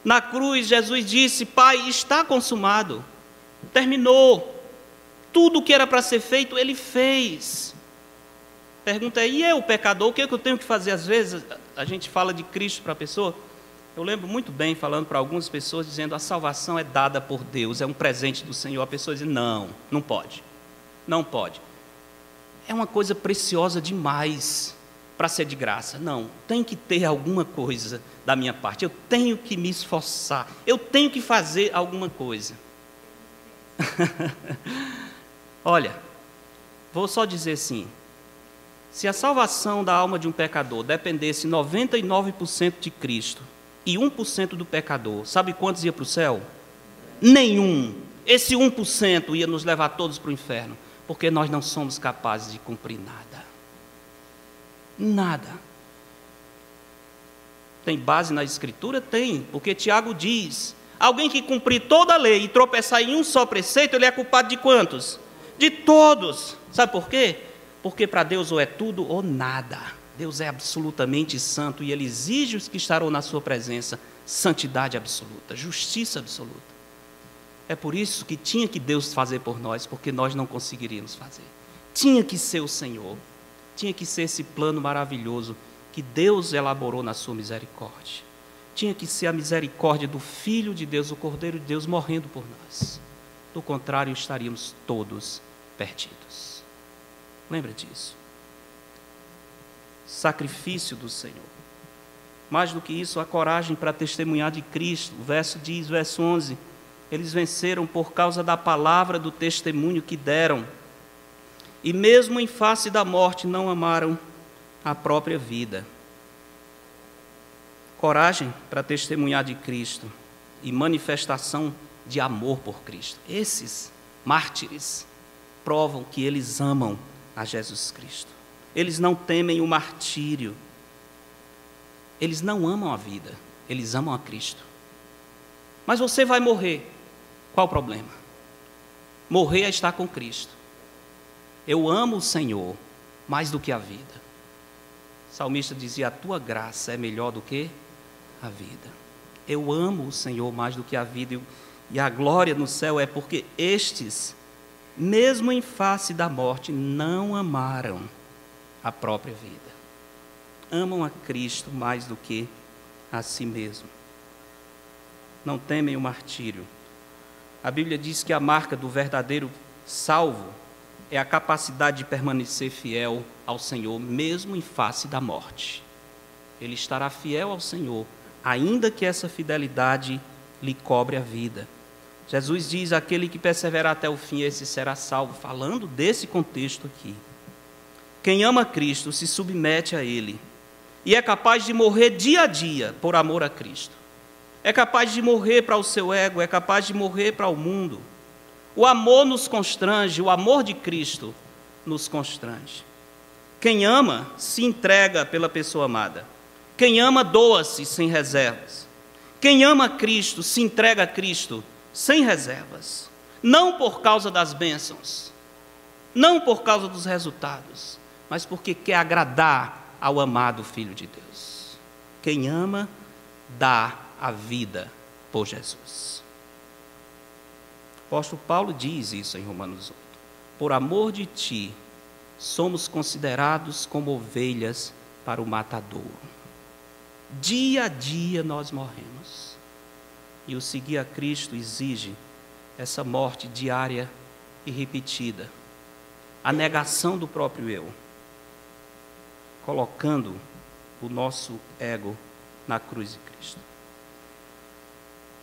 Na cruz, Jesus disse, Pai, está consumado, terminou. Tudo o que era para ser feito, ele fez. Pergunta é, e eu, pecador, o que é que eu tenho que fazer? Às vezes, a gente fala de Cristo para a pessoa. Eu lembro muito bem, falando para algumas pessoas, dizendo, a salvação é dada por Deus, é um presente do Senhor. A pessoa diz, não, não pode. Não pode. É uma coisa preciosa demais para ser de graça. Não, tem que ter alguma coisa da minha parte. Eu tenho que me esforçar. Eu tenho que fazer alguma coisa. Olha, vou só dizer assim, se a salvação da alma de um pecador dependesse 99% de Cristo e 1% do pecador, sabe quantos ia para o céu? Nenhum. Esse 1% ia nos levar todos para o inferno, porque nós não somos capazes de cumprir nada. Nada. Tem base na Escritura? Tem, porque Tiago diz, alguém que cumprir toda a lei e tropeçar em um só preceito, ele é culpado de quantos? De todos. Sabe por quê? Porque para Deus ou é tudo ou nada. Deus é absolutamente santo e Ele exige os que estarão na sua presença santidade absoluta, justiça absoluta. É por isso que tinha que Deus fazer por nós, porque nós não conseguiríamos fazer. Tinha que ser o Senhor, tinha que ser esse plano maravilhoso que Deus elaborou na sua misericórdia. Tinha que ser a misericórdia do Filho de Deus, o Cordeiro de Deus, morrendo por nós. Do contrário, estaríamos todos perdidos. Lembra disso. Sacrifício do Senhor. Mais do que isso, a coragem para testemunhar de Cristo. O verso diz, verso 11, eles venceram por causa da palavra do testemunho que deram. E mesmo em face da morte, não amaram a própria vida. coragem para testemunhar de Cristo e manifestação de amor por Cristo. Esses mártires provam que eles amam a Jesus Cristo. Eles não temem o martírio. Eles não amam a vida, eles amam a Cristo. Mas você vai morrer. Qual o problema? Morrer é estar com Cristo. Eu amo o Senhor mais do que a vida. O salmista dizia: a tua graça é melhor do que a vida. Eu amo o Senhor mais do que a vida. E a glória no céu é porque estes, mesmo em face da morte, não amaram a própria vida. Amam a Cristo mais do que a si mesmo. Não temem o martírio. A Bíblia diz que a marca do verdadeiro salvo é a capacidade de permanecer fiel ao Senhor, mesmo em face da morte. Ele estará fiel ao Senhor, ainda que essa fidelidade lhe cobre a vida. Jesus diz: aquele que perseverar até o fim, esse será salvo. Falando desse contexto aqui. Quem ama Cristo se submete a Ele e é capaz de morrer dia a dia por amor a Cristo. É capaz de morrer para o seu ego, é capaz de morrer para o mundo. O amor nos constrange, o amor de Cristo nos constrange. Quem ama se entrega pela pessoa amada. Quem ama doa-se sem reservas. Quem ama Cristo se entrega a Cristo sem reservas. Não por causa das bênçãos, não por causa dos resultados, mas porque quer agradar ao amado Filho de Deus. Quem ama, dá a vida por Jesus. O apóstolo Paulo diz isso em Romanos 8. Por amor de ti, somos considerados como ovelhas para o matadouro. Dia a dia nós morremos. E o seguir a Cristo exige essa morte diária e repetida. A negação do próprio eu, colocando o nosso ego na cruz de Cristo.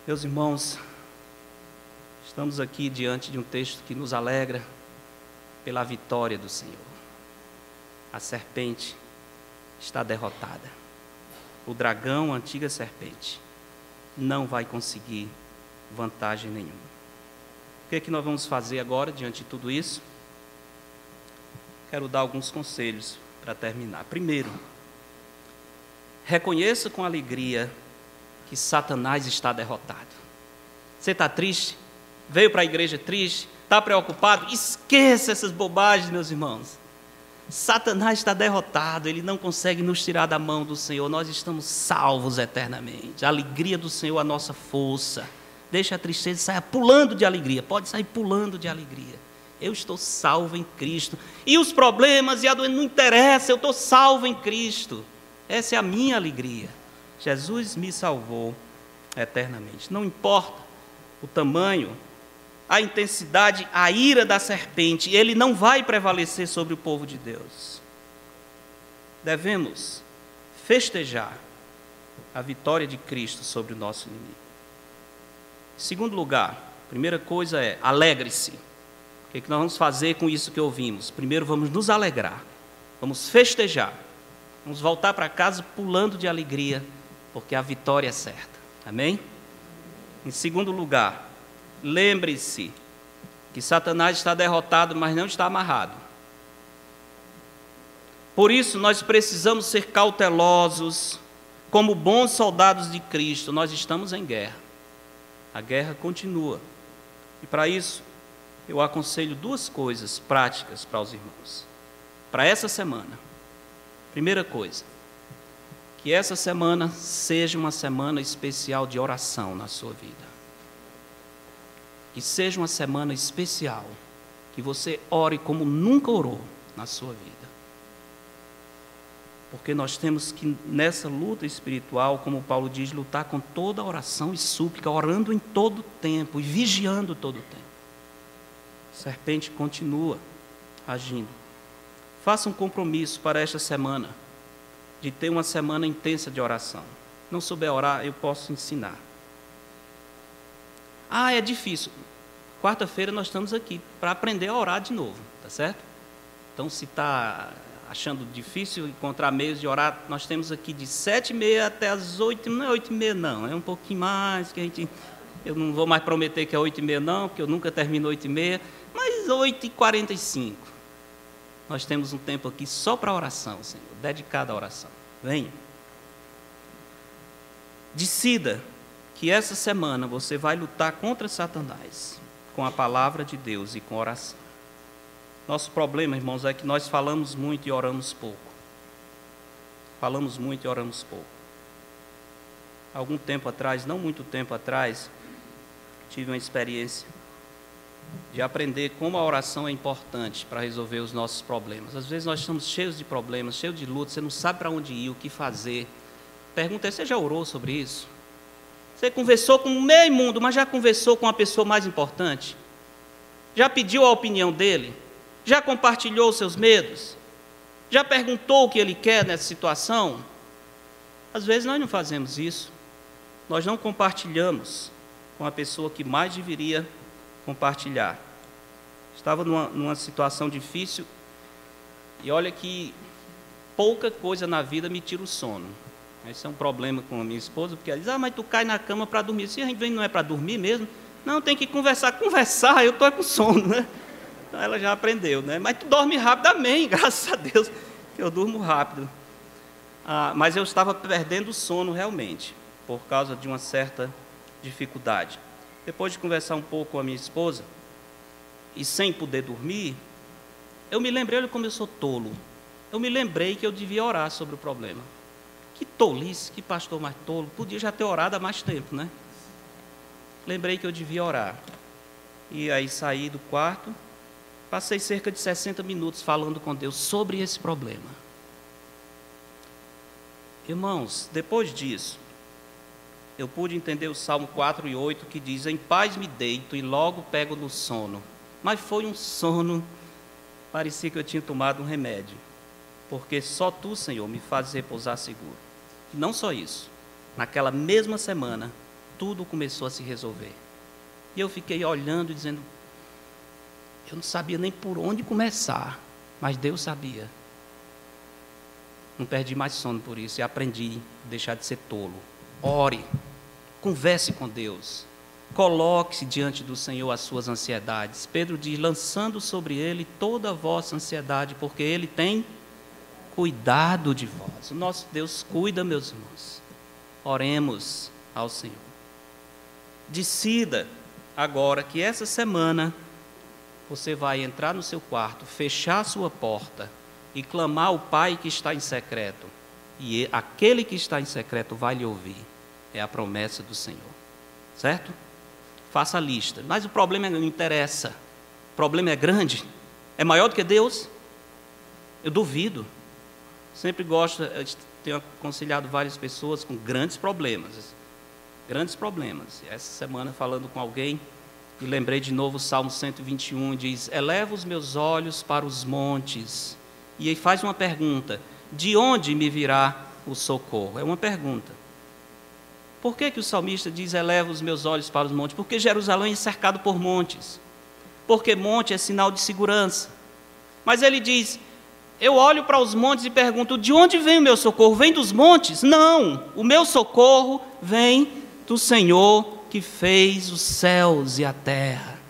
Meus irmãos, estamos aqui diante de um texto que nos alegra pela vitória do Senhor. A serpente está derrotada. O dragão, a antiga serpente, não vai conseguir vantagem nenhuma. O que é que nós vamos fazer agora diante de tudo isso? Quero dar alguns conselhos para terminar. Primeiro, reconheça com alegria que Satanás está derrotado. Você está triste? Veio para a igreja triste? Está preocupado? Esqueça essas bobagens, meus irmãos. Satanás está derrotado, ele não consegue nos tirar da mão do Senhor. Nós estamos salvos eternamente. A alegria do Senhor é a nossa força. Deixa a tristeza e saia pulando de alegria. Pode sair pulando de alegria. Eu estou salvo em Cristo. E os problemas e a doença não interessa, eu estou salvo em Cristo. Essa é a minha alegria. Jesus me salvou eternamente. Não importa o tamanho, a intensidade, a ira da serpente, ele não vai prevalecer sobre o povo de Deus. Devemos festejar a vitória de Cristo sobre o nosso inimigo. Em segundo lugar, a primeira coisa é, alegre-se. O que nós vamos fazer com isso que ouvimos? Primeiro vamos nos alegrar, vamos festejar, vamos voltar para casa pulando de alegria, porque a vitória é certa. Amém? Em segundo lugar, lembre-se que Satanás está derrotado, mas não está amarrado. Por isso, nós precisamos ser cautelosos, como bons soldados de Cristo. Nós estamos em guerra. A guerra continua. E para isso, eu aconselho duas coisas práticas para os irmãos. Para essa semana. Primeira coisa, que essa semana seja uma semana especial de oração na sua vida. Que seja uma semana especial, que você ore como nunca orou na sua vida. Porque nós temos que, nessa luta espiritual, como Paulo diz, lutar com toda oração e súplica, orando em todo tempo e vigiando todo tempo. A serpente continua agindo. Faça um compromisso para esta semana, de ter uma semana intensa de oração. Não souber orar, eu posso ensinar. Ah, é difícil. Quarta-feira nós estamos aqui para aprender a orar de novo, tá certo? Então, se está achando difícil encontrar meios de orar, nós temos aqui de 7h30 até as 8h, não é 8h30 não, é um pouquinho mais, que eu não vou mais prometer que é 8h30 não, porque eu nunca termino 8h30, mas 8h45. Nós temos um tempo aqui só para oração, Senhor, dedicado à oração. Venha. Decida que essa semana você vai lutar contra Satanás, com a palavra de Deus e com oração. Nosso problema, irmãos, é que nós falamos muito e oramos pouco. Falamos muito e oramos pouco. Algum tempo atrás, não muito tempo atrás, tive uma experiência de aprender como a oração é importante para resolver os nossos problemas. Às vezes nós estamos cheios de problemas, cheios de lutas, você não sabe para onde ir, o que fazer. Pergunta, você já orou sobre isso? Você conversou com o meio mundo, mas já conversou com a pessoa mais importante? Já pediu a opinião dele? Já compartilhou os seus medos? Já perguntou o que ele quer nessa situação? Às vezes nós não fazemos isso. Nós não compartilhamos com a pessoa que mais deveria compartilhar. Estava numa situação difícil e olha que pouca coisa na vida me tira o sono. Esse é um problema com a minha esposa, porque ela diz, mas tu cai na cama para dormir. Se a gente vem não é para dormir mesmo, não, tem que conversar, eu estou com sono, né? Então ela já aprendeu, né? Mas tu dorme rápido, amém, graças a Deus, que eu durmo rápido. Mas eu estava perdendo o sono realmente, por causa de uma certa dificuldade. Depois de conversar um pouco com a minha esposa, e sem poder dormir, eu me lembrei, olha como eu sou tolo, eu me lembrei que eu devia orar sobre o problema. Que tolice, que pastor mais tolo, podia já ter orado há mais tempo, né? Lembrei que eu devia orar. E aí saí do quarto, passei cerca de 60 minutos falando com Deus sobre esse problema. Irmãos, depois disso, eu pude entender o Salmo 4:8, que diz, em paz me deito e logo pego no sono. Mas foi um sono, parecia que eu tinha tomado um remédio, porque só Tu, Senhor, me fazes repousar seguro. E não só isso, naquela mesma semana, tudo começou a se resolver. E eu fiquei olhando e dizendo, eu não sabia nem por onde começar, mas Deus sabia. Não perdi mais sono por isso e aprendi a deixar de ser tolo. Ore, converse com Deus, coloque-se diante do Senhor as suas ansiedades. Pedro diz, lançando sobre Ele toda a vossa ansiedade, porque Ele tem cuidado de vós. O nosso Deus cuida, meus irmãos. Oremos ao Senhor. Decida agora que essa semana você vai entrar no seu quarto, fechar a sua porta e clamar ao Pai que está em secreto. E aquele que está em secreto vai lhe ouvir. É a promessa do Senhor. Certo? Faça a lista. Mas o problema não interessa. O problema é grande. É maior do que Deus? Eu duvido. Sempre gosto, tenho aconselhado várias pessoas com grandes problemas. Grandes problemas. Essa semana falando com alguém, e lembrei de novo o Salmo 121, diz, eleva os meus olhos para os montes. E aí faz uma pergunta, de onde me virá o socorro? É uma pergunta. Por que o salmista diz, eleva os meus olhos para os montes? Porque Jerusalém é cercado por montes. Porque monte é sinal de segurança. Mas ele diz, eu olho para os montes e pergunto, de onde vem o meu socorro? Vem dos montes? Não, o meu socorro vem do Senhor que fez os céus e a terra.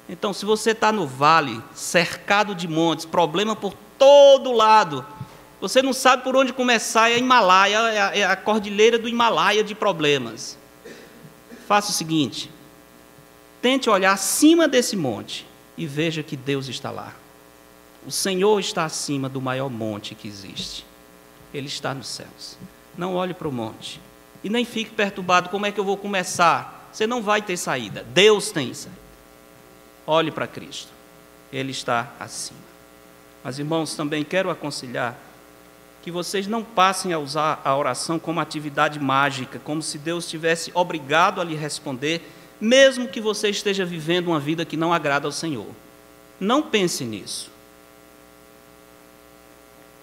Então, se você está no vale, cercado de montes, problema por todo lado, você não sabe por onde começar, é a Himalaia, é a cordilheira do Himalaia de problemas. Faça o seguinte, tente olhar acima desse monte e veja que Deus está lá. O Senhor está acima do maior monte que existe. Ele está nos céus. Não olhe para o monte. E nem fique perturbado, como é que eu vou começar? Você não vai ter saída. Deus tem saída. Olhe para Cristo. Ele está acima. Mas, irmãos, também quero aconselhar que vocês não passem a usar a oração como atividade mágica, como se Deus estivesse obrigado a lhe responder, mesmo que você esteja vivendo uma vida que não agrada ao Senhor. Não pense nisso.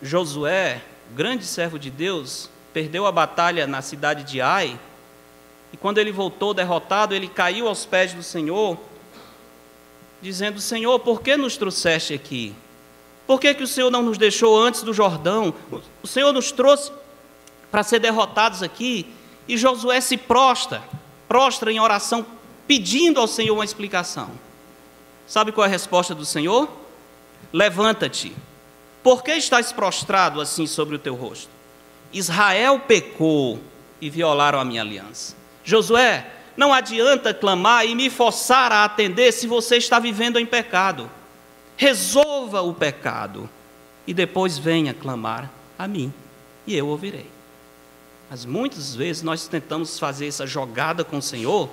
Josué, grande servo de Deus, perdeu a batalha na cidade de Ai, e quando ele voltou derrotado, ele caiu aos pés do Senhor, dizendo, Senhor, por que nos trouxeste aqui? Por que o Senhor não nos deixou antes do Jordão? O Senhor nos trouxe para ser derrotados aqui, e Josué se prostra em oração, pedindo ao Senhor uma explicação. Sabe qual é a resposta do Senhor? Levanta-te. Por que estás prostrado assim sobre o teu rosto? Israel pecou e violaram a minha aliança. Josué, não adianta clamar e me forçar a atender se você está vivendo em pecado. Resolva o pecado e depois venha clamar a mim e eu ouvirei. Mas muitas vezes nós tentamos fazer essa jogada com o Senhor.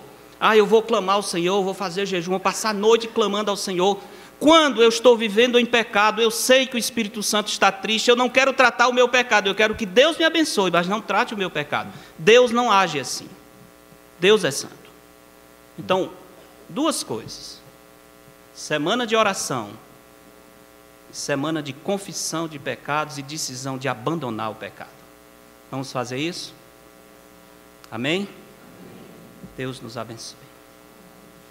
Eu vou clamar ao Senhor, vou fazer jejum, vou passar a noite clamando ao Senhor. Quando eu estou vivendo em pecado, eu sei que o Espírito Santo está triste, eu não quero tratar o meu pecado, eu quero que Deus me abençoe, mas não trate o meu pecado. Deus não age assim. Deus é santo. Então, duas coisas. Semana de oração, semana de confissão de pecados e decisão de abandonar o pecado. Vamos fazer isso? Amém? Deus nos abençoe.